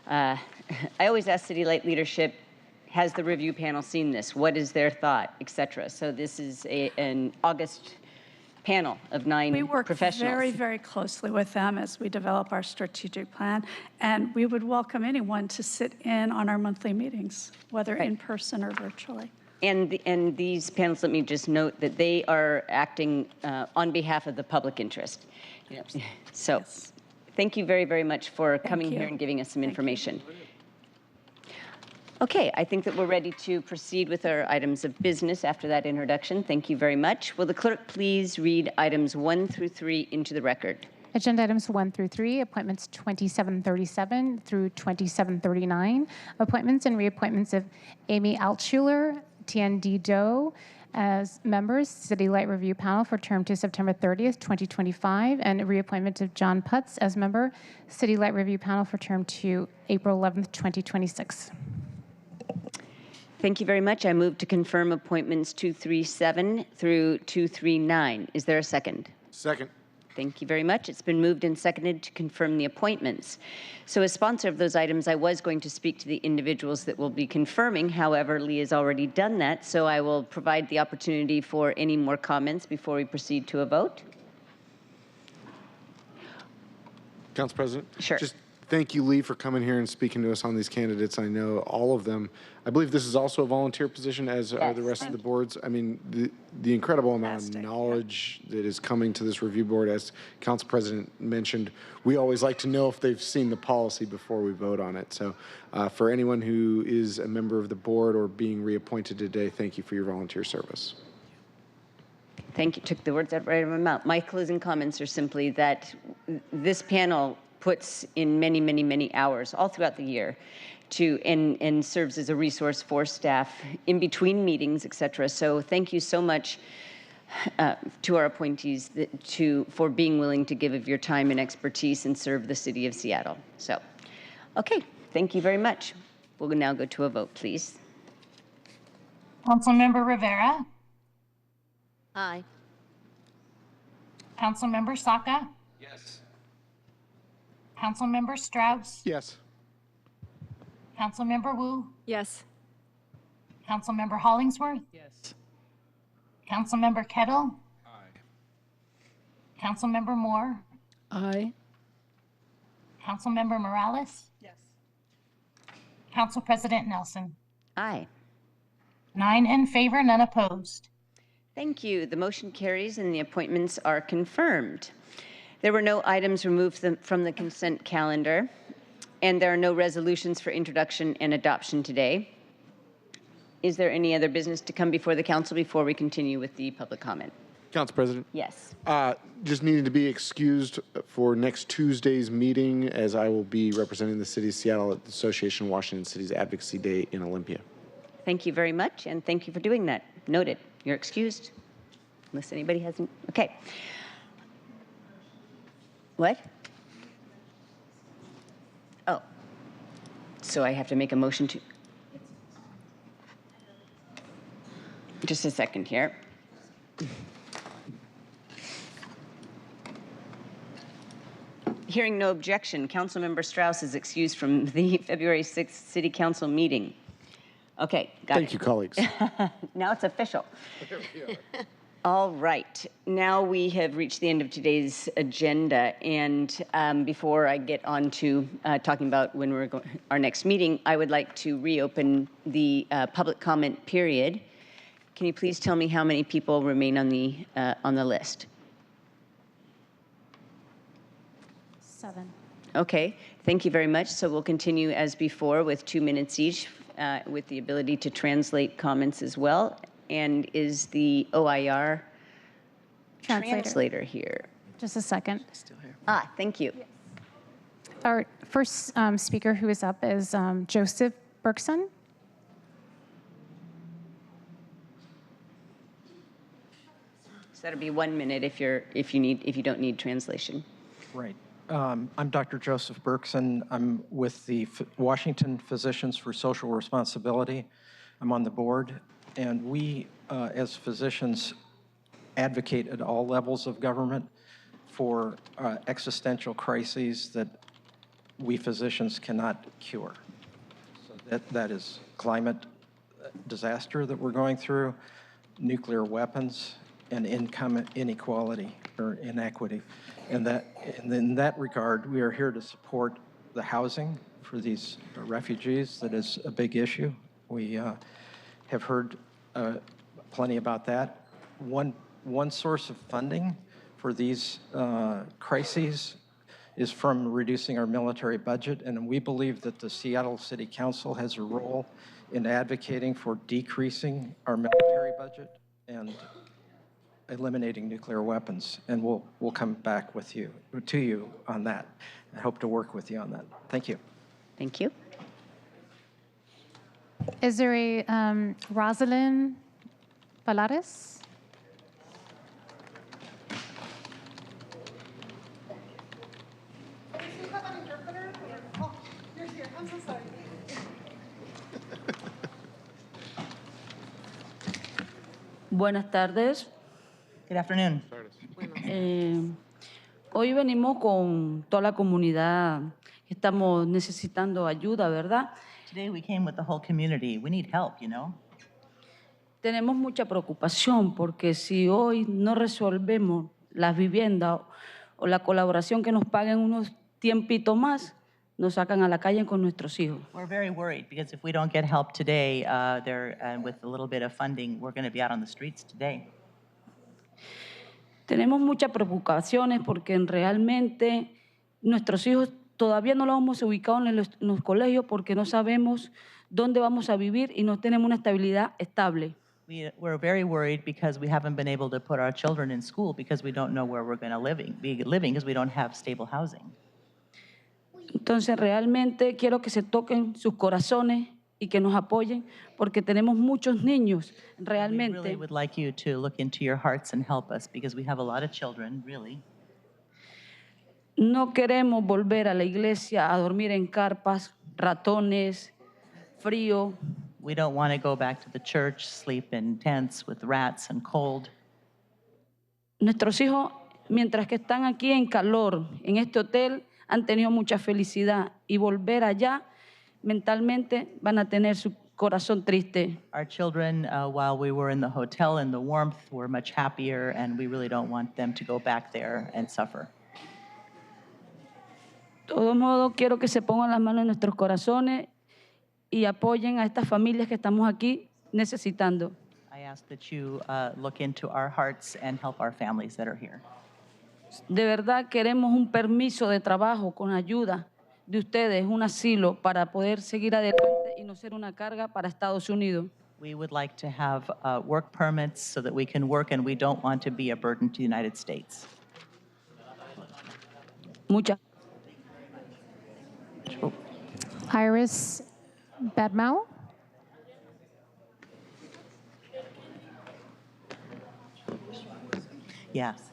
City Light leadership, has the review panel seen this? What is their thought, et cetera? So this is an August panel of 9 professionals. We work very, very closely with them as we develop our strategic plan, and we would welcome anyone to sit in on our monthly meetings, whether in person or virtually. And these panels, let me just note that they are acting on behalf of the public interest. Yes. So thank you very, very much for coming here and giving us some information. Okay, I think that we're ready to proceed with our items of business after that introduction. Thank you very much. Will the clerk please read items 1 through 3 into the record? Agenda items 1 through 3, appointments 2737 through 2739, appointments and reappointments of Amy Altschuler, Tian-Di Do as members, City Light Review Panel for term to September 30th, 2025, and a reappointment of John Putz as member, City Light Review Panel for term to April 11th, 2026. Thank you very much. I move to confirm appointments 237 through 239. Is there a second? Second. Thank you very much. It's been moved and seconded to confirm the appointments. So as sponsor of those items, I was going to speak to the individuals that will be confirming. However, Lee has already done that, so I will provide the opportunity for any more comments before we proceed to a vote. Council President? Sure. Just Thank you, Lee, for coming here and speaking to us on these candidates. I know all of them. I believe this is also a volunteer position, as are the rest of the boards. I mean, the incredible amount of knowledge that is coming to this review board, as Council President mentioned, we always like to know if they've seen the policy before we vote on it. So for anyone who is a member of the board or being reappointed today, thank you for your volunteer service. Thank you. Took the words out right out of my mouth. My closing comments are simply that this panel puts in many, many, many hours all throughout the year and serves as a resource for staff in between meetings, et cetera. So thank you so much to our appointees for being willing to give of your time and expertise and serve the city of Seattle. So, okay, thank you very much. We'll now go to a vote, please. Councilmember Rivera, Aye. Councilmember Saka, Yes. Councilmember Strauss, Yes. Councilmember Wu, Yes. Councilmember Hollingsworth, Yes. Councilmember Kettle, Aye. Councilmember Moore, Aye. Councilmember Morales, Yes. Council President Nelson. Aye. 9 in favor, none opposed. Thank you. The motion carries and the appointments are confirmed. There were no items removed from the consent calendar, and there are no resolutions for introduction and adoption today. Is there any other business to come before the council before we continue with the public comment? Council President? Yes. Just needed to be excused for next Tuesday's meeting, as I will be representing the city of Seattle at the Association of Washington Cities Advocacy Day in Olympia. Thank you very much, and thank you for doing that. Noted. You're excused, unless anybody hasn't. Okay. What? Oh. So I have to make a motion to. Just a second here. Hearing no objection, Councilmember Strauss is excused from the February 6th City Council meeting. Okay, got it. Thank you, colleagues. Now it's official. All right. Now we have reached the end of today's agenda, and before I get on to talking about when we're going our next meeting, I would like to reopen the public comment period. Can you please tell me how many people remain on the list? 7. Okay, thank you very much. So we'll continue as before with 2 minutes each, with the ability to translate comments as well. And is the OIR translator here? Just a second. Ah, thank you. Our first speaker who is up is Joseph Berkson. So that'll be 1 minute if you don't need translation. Right. I'm Dr. Joseph Berkson. I'm with the Washington Physicians for Social Responsibility. I'm on the board, and we, as physicians, advocate at all levels of government for existential crises that we physicians cannot cure. So that is climate disaster that we're going through, nuclear weapons, and income inequality or inequity. And in that regard, we are here to support the housing for these refugees. That is a big issue. We have heard plenty about that. One source of funding for these crises is from reducing our military budget, and we believe that the Seattle City Council has a role in advocating for decreasing our military budget and eliminating nuclear weapons, and we'll come back to you on that. I hope to work with you on that. Thank you. Thank you. Is there a Rosalind Palares? Buenas tardes. Good afternoon. Hoy venimos con toda la comunidad. Estamos necesitando ayuda, ¿verdad? Today we came with the whole community. We need help, you know. Tenemos mucha preocupación porque si hoy no resolvemos las viviendas o la colaboración que nos paguen unos tiempitos más, nos sacan a la calle con nuestros hijos. We're very worried because if we don't get help today, with a little bit of funding, we're going to be out on the streets today. Tenemos muchas preocupaciones porque realmente nuestros hijos todavía no los hemos ubicado en los colegios porque no sabemos dónde vamos a vivir y no tenemos una estabilidad estable. We're very worried because we haven't been able to put our children in school because we don't know where we're going to be living because we don't have stable housing. Entonces realmente quiero que se toquen sus corazones y que nos apoyen porque tenemos muchos niños realmente. We really would like you to look into your hearts and help us because we have a lot of children, really. No queremos volver a la iglesia a dormir en carpas, ratones, frío. We don't want to go back to the church, sleep in tents with rats and cold. Nuestros hijos, mientras que están aquí en calor, en este hotel, han tenido mucha felicidad y volver allá mentalmente van a tener su corazón triste. Our children, while we were in the hotel in the warmth, were much happier, and we really don't want them to go back there and suffer. De todo modo, quiero que se pongan las manos en nuestros corazones y apoyen a estas familias que estamos aquí necesitando. I ask that you look into our hearts and help our families that are here. De verdad queremos un permiso de trabajo con ayuda de ustedes, un asilo para poder seguir adelante y no ser una carga para Estados Unidos. We would like to have work permits so that we can work, and we don't want to be a burden to the United States. Muchas. Iris Badmau. Yes.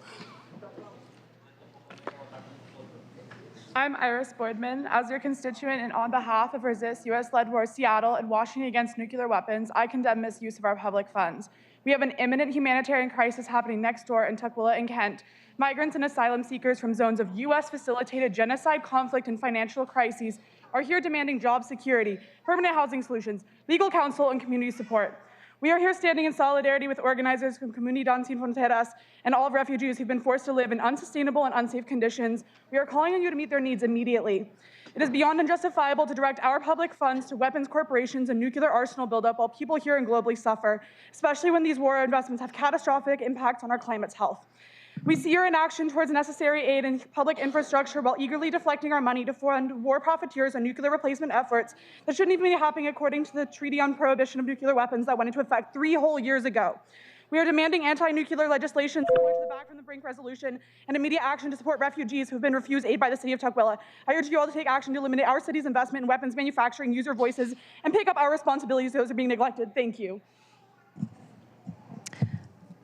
I'm Iris Boydman. As your constituent and on behalf of Resist U.S.-led War Seattle and Washington Against Nuclear Weapons, I condemn misuse of our public funds. We have an imminent humanitarian crisis happening next door in Tukwila and Kent. Migrants and asylum seekers from zones of U.S.-facilitated genocide, conflict, and financial crises are here demanding job security, permanent housing solutions, legal counsel, and community support. We are here standing in solidarity with organizers from Comunidad Sin Fronteras and all refugees who've been forced to live in unsustainable and unsafe conditions. We are calling on you to meet their needs immediately. It is beyond unjustifiable to direct our public funds to weapons corporations and nuclear arsenal buildup while people here and globally suffer, especially when these war investments have catastrophic impacts on our climate's health. We see your inaction towards necessary aid and public infrastructure while eagerly deflecting our money to fund war profiteers and nuclear replacement efforts that shouldn't even be happening according to the Treaty on Prohibition of Nuclear Weapons that went into effect 3 whole years ago. We are demanding anti-nuclear legislation similar to the Back from the Brink resolution and immediate action to support refugees who have been refused aid by the city of Tukwila. I urge you all to take action to eliminate our city's investment in weapons manufacturing, use your voices, and pick up our responsibilities. Those are being neglected. Thank you.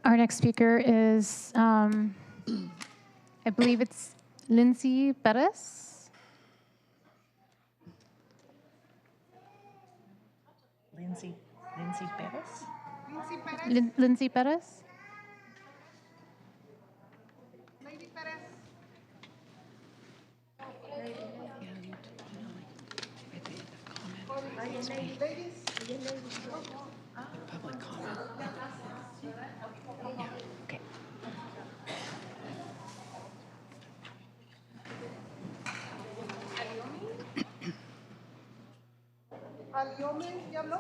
Our next speaker is, I believe it's Lindsay Perez. Lindsay Perez? Lindsay Perez? Lady Perez. Ladies. Public comment. Yeah, okay. ¿Aliome ya habló?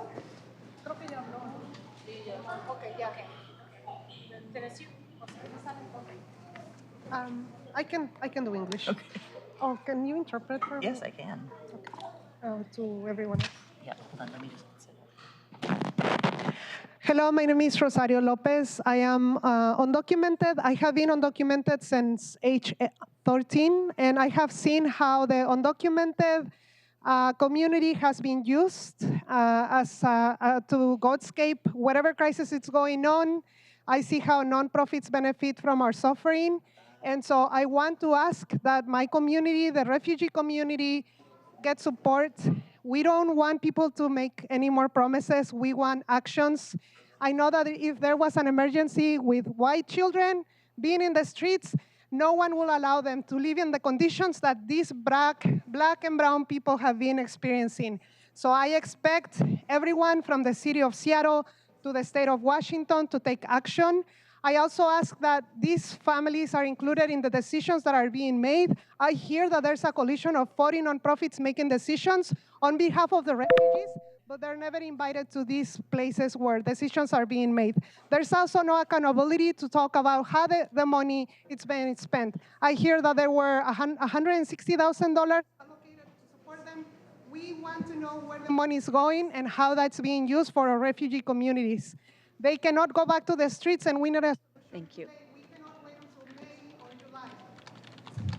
Creo que ya habló. Ok, ya. I can do English. Okay. Oh, can you interpret for me? Yes, I can. Okay. To everyone else. Yeah, hold on, let me just sit. Hello, my name is Rosario Lopez. I am undocumented. I have been undocumented since age 13, and I have seen how the undocumented community has been used to Godscape whatever crisis is going on. I see how nonprofits benefit from our suffering. And so I want to ask that my community, the refugee community, get support. We don't want people to make any more promises. We want actions. I know that if there was an emergency with white children being in the streets, no one will allow them to live in the conditions that these black and brown people have been experiencing. So I expect everyone from the city of Seattle to the state of Washington to take action. I also ask that these families are included in the decisions that are being made. I hear that there's a coalition of 40 nonprofits making decisions on behalf of the refugees, but they're never invited to these places where decisions are being made. There's also no accountability to talk about how the money is being spent. I hear that there were $160,000 allocated to support them. We want to know where the money is going and how that's being used for our refugee communities. They cannot go back to the streets, and we need a solution. Thank you. We cannot wait until May or July.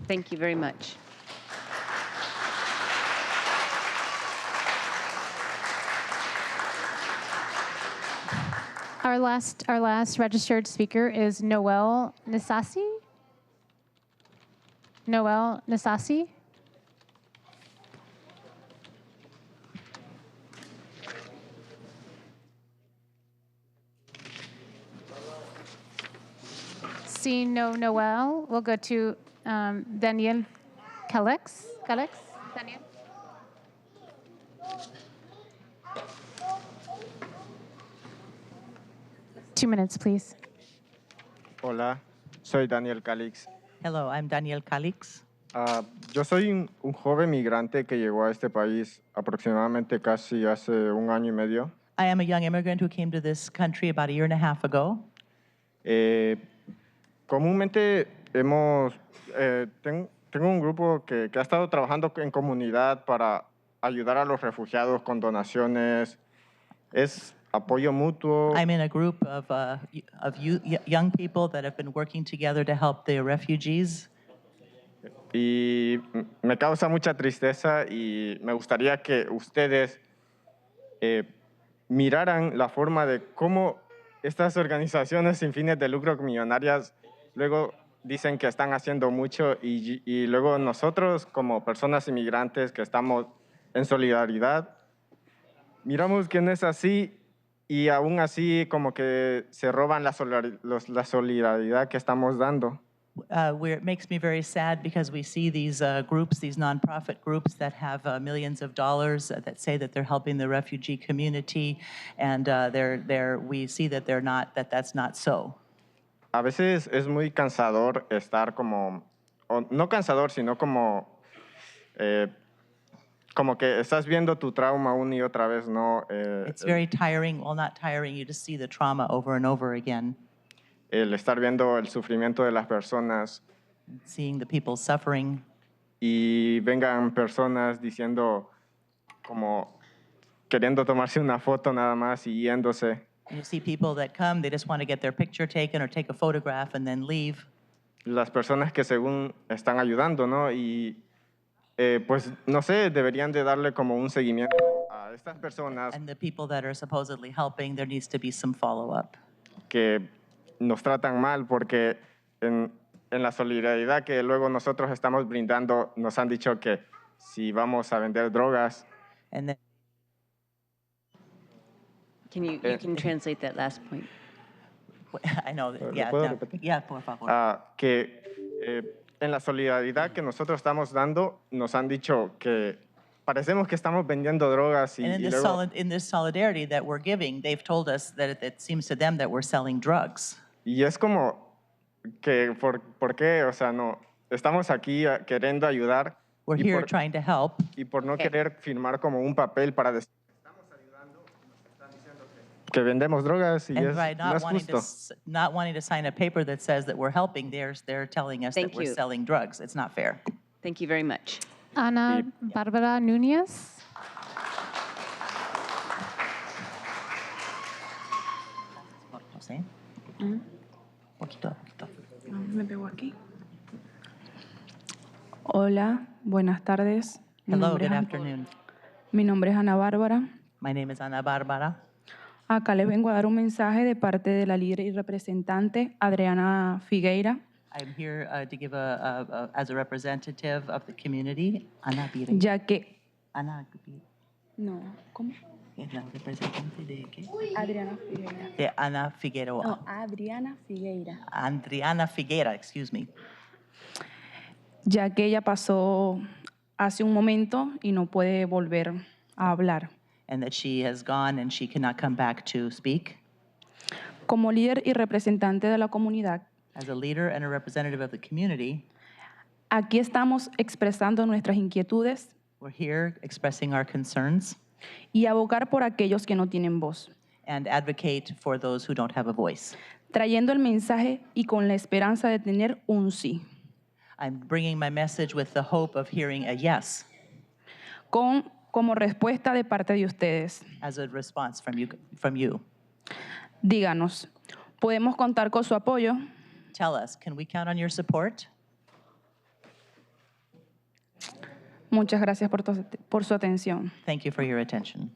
Thank you very much. Our last registered speaker is Noel Nisasi. Noel Nisasi. Seeing no Noel, we'll go to Daniel Calex. Daniel. Two minutes, please. Hola, soy Daniel Calix. Hello, I'm Daniel Calix. Yo soy un joven migrante que llegó a este país aproximadamente casi hace un año y medio. I am a young immigrant who came to this country about a year and a half ago. Comúnmente tengo un grupo que ha estado trabajando en comunidad para ayudar a los refugiados con donaciones. Es apoyo mutuo. I'm in a group of young people that have been working together to help the refugees. Y me causa mucha tristeza y me gustaría que ustedes miraran la forma de cómo estas organizaciones sin fines de lucro millonarias luego dicen que están haciendo mucho y luego nosotros como personas inmigrantes que estamos en solidaridad, miramos que no es así y aún así como que se roban la solidaridad que estamos dando. Where it makes me very sad because we see these groups, these nonprofit groups that have millions of dollars that say that they're helping the refugee community, and we see that that's not so. A veces es muy cansador estar como, no cansador, sino como que estás viendo tu trauma una y otra vez, ¿no? It's very tiring, well, not tiring, you just see the trauma over and over again. El estar viendo el sufrimiento de las personas. Seeing the people suffering. Y vengan personas diciendo como queriendo tomarse una foto nada más y yéndose. And you see people that come, they just want to get their picture taken or take a photograph and then leave. Las personas que según están ayudando, ¿no? Y pues no sé, deberían de darle como un seguimiento a estas personas. And the people that are supposedly helping, there needs to be some follow-up. Que nos tratan mal porque en la solidaridad que luego nosotros estamos brindando nos han dicho que si vamos a vender drogas. And then, you can translate that last point. I know, yeah, por favor. Que en la solidaridad que nosotros estamos dando nos han dicho que parecemos que estamos vendiendo drogas y, and in this solidarity that we're giving, they've told us that it seems to them that we're selling drugs. Y es como que, ¿por qué? O sea, no, estamos aquí queriendo ayudar. We're here trying to help. Y por no querer firmar como un papel para decir que estamos ayudando, nos están diciendo que vendemos drogas y and by no es justo. Not wanting to sign a paper that says that we're helping, they're telling us that we're selling drugs. It's not fair. Thank you very much. Ana Barbara Núñez. Me pego aquí. Hola, buenas tardes. Hello, good afternoon. Mi nombre es Ana Bárbara. My name is Ana Bárbara. Acá les vengo a dar un mensaje de parte de la líder y representante Adriana Figueira. I'm here to give as a representative of the community, Ana Figueira. Ya que... Ana No, ¿cómo? ¿Es la representante de qué? Adriana Figueira. De Ana Figueroa. No, Adriana Figueira. Adriana Figueira, excuse me. Ya que ella pasó hace un momento y no puede volver a hablar. And that she has gone and she cannot come back to speak. Como líder y representante de la comunidad, As a leader and a representative of the community, aquí estamos expresando nuestras inquietudes we're here expressing our concerns y abogar por aquellos que no tienen voz, and advocate for those who don't have a voice. trayendo el mensaje y con la esperanza de tener un sí, I'm bringing my message with the hope of hearing a yes como respuesta de parte de ustedes. as a response from you. Díganos, ¿podemos contar con su apoyo? Tell us, can we count on your support? Muchas gracias por su atención. Thank you for your attention.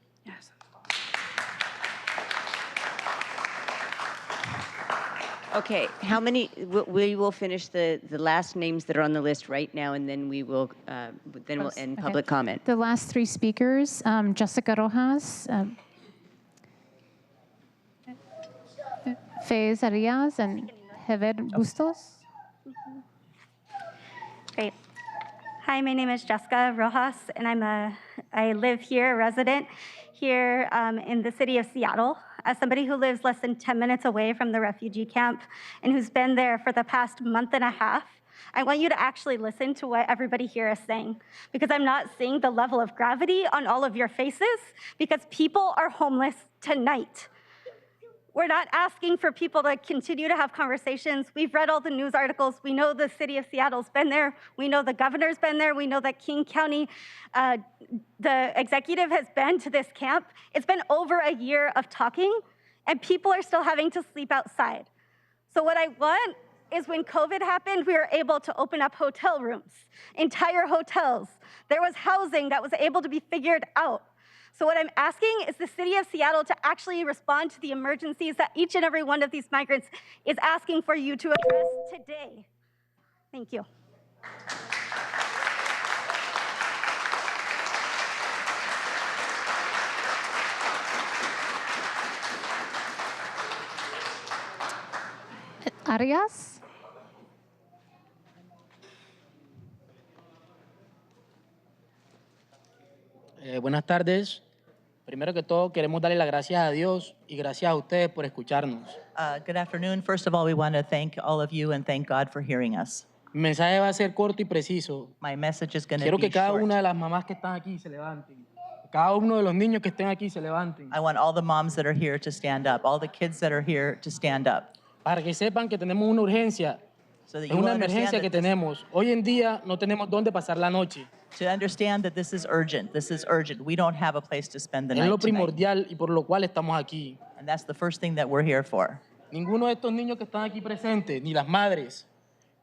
Okay, how many, we will finish the last names that are on the list right now, and then we will, then we'll end public comment. The last three speakers, Jessica Rojas, Faiz Arias, and Heber Bustos. Great. Hi, my name is Jessica Rojas, and I live here, a resident here in the city of Seattle. As somebody who lives less than 10 minutes away from the refugee camp and who's been there for the past month and a half, I want you to actually listen to what everybody here is saying, because I'm not seeing the level of gravity on all of your faces, because people are homeless tonight. We're not asking for people to continue to have conversations. We've read all the news articles. We know the city of Seattle's been there. We know the governor's been there. We know that King County, the executive has been to this camp. It's been over a year of talking, and people are still having to sleep outside. So what I want is when COVID happened, we were able to open up hotel rooms, entire hotels. There was housing that was able to be figured out. So what I'm asking is the city of Seattle to actually respond to the emergencies that each and every one of these migrants is asking for you to address today. Thank you. Arias. Buenas tardes. Primero que todo, queremos darle las gracias a Dios y gracias a ustedes por escucharnos. Good afternoon. First of all, we want to thank all of you and thank God for hearing us. Mi mensaje va a ser corto y preciso. My message is going to Quiero be que cada short. una de las mamás que están aquí se levanten. Cada uno de los niños que estén aquí se levanten. I want all the moms that are here to stand up, all the kids that are here to stand up. Para que sepan que tenemos una urgencia. So that Es you will una understand emergencia que that tenemos. Hoy en día no tenemos dónde pasar la noche. to understand that this is urgent. This is urgent. We don't have a place to spend the Es lo night tonight. primordial y por lo cual estamos aquí. And that's the first thing that we're here for. Ninguno de estos niños que están aquí presentes, ni las madres,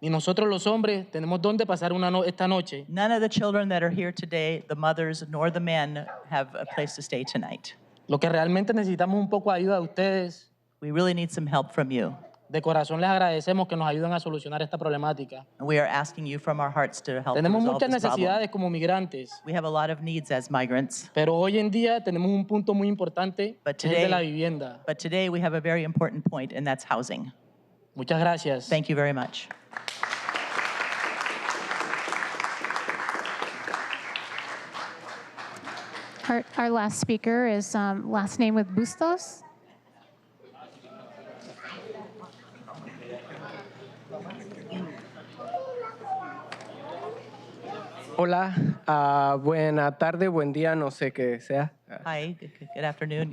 ni nosotros los hombres, tenemos dónde pasar esta noche. None of the children that are here today, the mothers nor the men, have a place to stay tonight. Lo que realmente necesitamos un poco de ayuda de ustedes. We really need some help from you. De corazón les agradecemos que nos ayuden a solucionar esta problemática. And we are asking you from our hearts to help Tenemos resolve muchas this problem. necesidades como migrantes, We have a lot of needs as migrants. pero hoy en día tenemos un punto muy importante, But que es el de la today, vivienda. but today we have a very important point, and that's housing. Muchas gracias. Thank you very much. Our last speaker is last name with Bustos. Hola, buena tarde, buen día, no sé qué sea. Hi, good afternoon,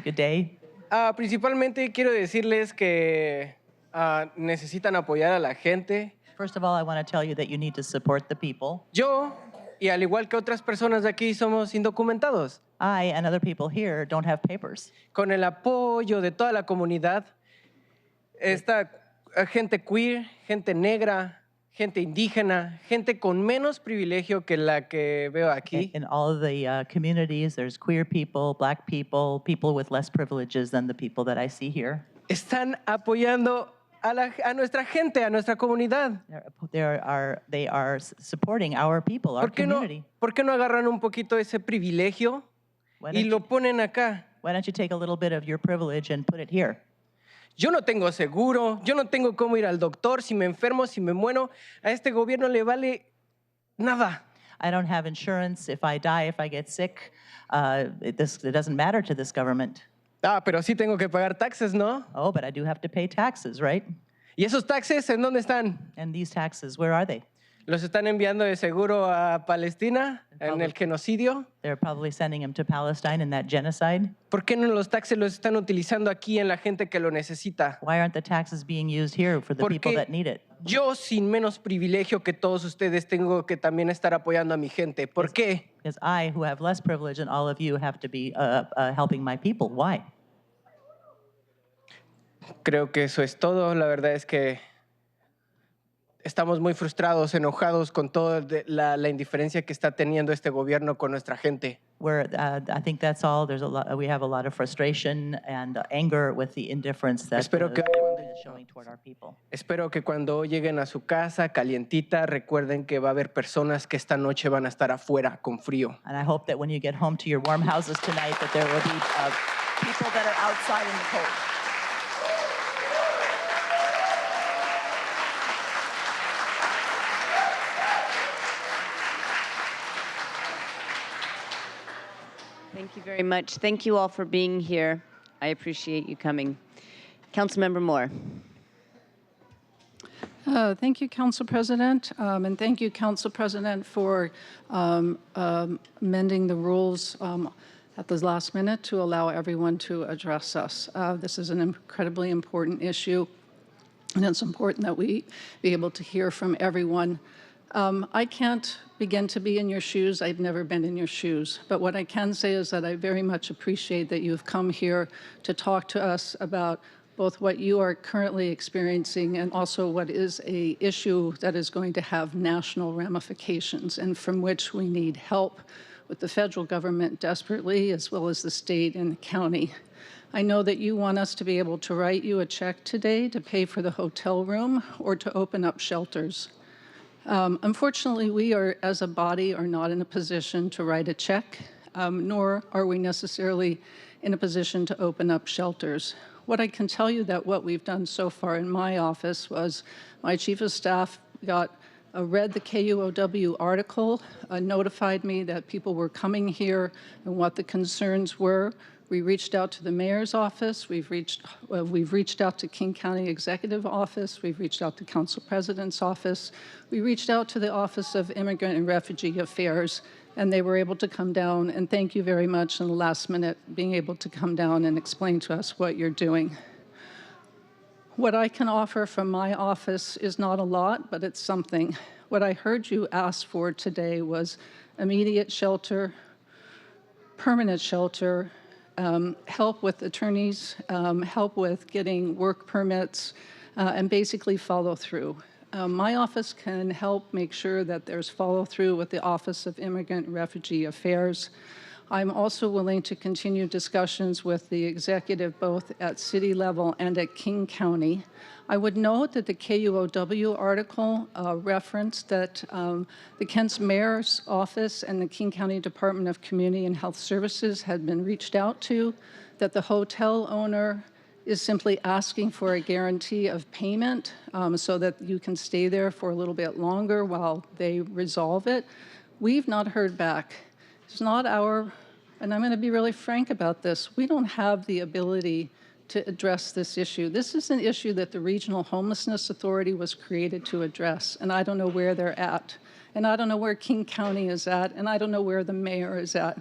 good day. Principalmente quiero decirles que necesitan apoyar a la gente. First of all, I want to tell you that you need to support the people. Yo, y al igual que otras personas de aquí, somos indocumentados. I and other people here don't have papers. Con el apoyo de toda la comunidad, esta gente queer, gente negra, gente indígena, gente con menos privilegio que la que veo aquí. In all of the communities, there's queer people, black people, people with less privileges than the people that I see here. Están apoyando a nuestra gente, a nuestra comunidad. They are supporting our people, our community. ¿Por qué no agarran un poquito ese privilegio y lo ponen acá? Why don't you take a little bit of your privilege and put it here? Yo no tengo seguro, yo no tengo cómo ir al doctor, si me enfermo, si me muero, a este gobierno le vale nada. I don't have insurance. If I die, if I get sick, it doesn't matter to this government. Ah, pero sí tengo que pagar taxes, ¿no? Oh, but I do have to pay taxes, right? ¿Y esos taxes en dónde están? And these taxes, where are they? ¿Los están enviando de seguro a Palestina en el genocidio? They're probably sending them to Palestine in that genocide. ¿Por qué no los taxes los están utilizando aquí en la gente que lo necesita? Why aren't the taxes being used here for the people that need it? Yo, sin menos privilegio que todos ustedes, tengo que también estar apoyando a mi gente. ¿Por qué? Because I, who have less privilege than all of you, have to be helping my people. Why? Creo que eso es todo. La verdad es que estamos muy frustrados, enojados con toda la indiferencia que está teniendo este gobierno con nuestra gente. I think that's all. We have a lot of frustration and anger with the indifference that the government is showing toward our people. Espero que cuando lleguen a su casa calientita recuerden que va a haber personas que esta noche van a estar afuera con frío. And I hope that when you get home to your warm houses tonight, that there will be people that are outside in the cold. Thank you very much. Thank you all for being here. I appreciate you coming. Councilmember Moore. Thank you, Council President, and thank you, Council President, for amending the rules at the last minute to allow everyone to address us. This is an incredibly important issue, and it's important that we be able to hear from everyone. I can't begin to be in your shoes. I've never been in your shoes. But what I can say is that I very much appreciate that you've come here to talk to us about both what you are currently experiencing and also what is an issue that is going to have national ramifications and from which we need help with the federal government desperately, as well as the state and the county. I know that you want us to be able to write you a check today to pay for the hotel room or to open up shelters. Unfortunately, we are, as a body, are not in a position to write a check, nor are we necessarily in a position to open up shelters. What I can tell you that what we've done so far in my office was my chief of staff read the KUOW article, notified me that people were coming here and what the concerns were. We reached out to the mayor's office. We've reached out to King County Executive Office. We've reached out to Council President's office. We reached out to the Office of Immigrant and Refugee Affairs, and they were able to come down. And thank you very much in the last minute being able to come down and explain to us what you're doing. What I can offer from my office is not a lot, but it's something. What I heard you ask for today was immediate shelter, permanent shelter, help with attorneys, help with getting work permits, and basically follow through. My office can help make sure that there's follow through with the Office of Immigrant and Refugee Affairs. I'm also willing to continue discussions with the executive both at city level and at King County. I would note that the KUOW article referenced that the Kent's Mayor's Office and the King County Department of Community and Health Services had been reached out to, that the hotel owner is simply asking for a guarantee of payment so that you can stay there for a little bit longer while they resolve it. We've not heard back. It's not our, and I'm going to be really frank about this, we don't have the ability to address this issue. This is an issue that the Regional Homelessness Authority was created to address, and I don't know where they're at. And I don't know where King County is at, and I don't know where the mayor is at.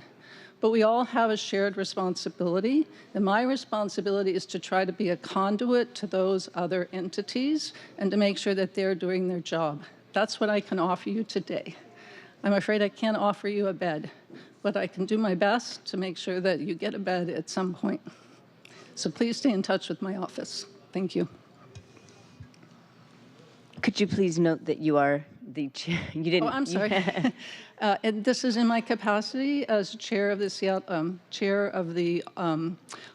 But we all have a shared responsibility, and my responsibility is to try to be a conduit to those other entities and to make sure that they're doing their job. That's what I can offer you today. I'm afraid I can't offer you a bed, but I can do my best to make sure that you get a bed at some point. So please stay in touch with my office. Thank you. Could you please note that you are the chair? You didn't. Oh, I'm sorry. And this is in my capacity as chair of the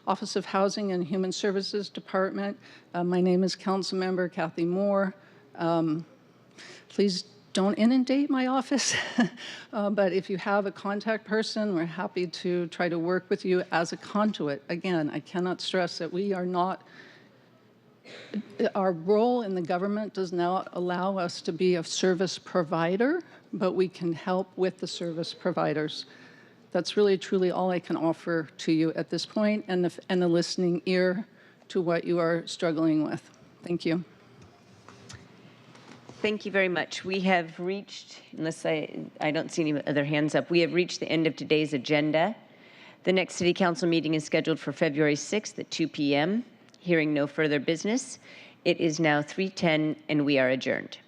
Office of Housing and Human Services Department. My name is Councilmember Kathy Moore. Please don't inundate my office, but if you have a contact person, we're happy to try to work with you as a conduit. Again, I cannot stress that we are not, our role in the government does not allow us to be a service provider, but we can help with the service providers. That's really, truly all I can offer to you at this point, and the listening ear to what you are struggling with. Thank you. Thank you very much. We have reached, unless I don't see any other hands up, we have reached the end of today's agenda. The next City Council meeting is scheduled for February 6th at 2 p.m. Hearing no further business, it is now 3:10 and we are adjourned.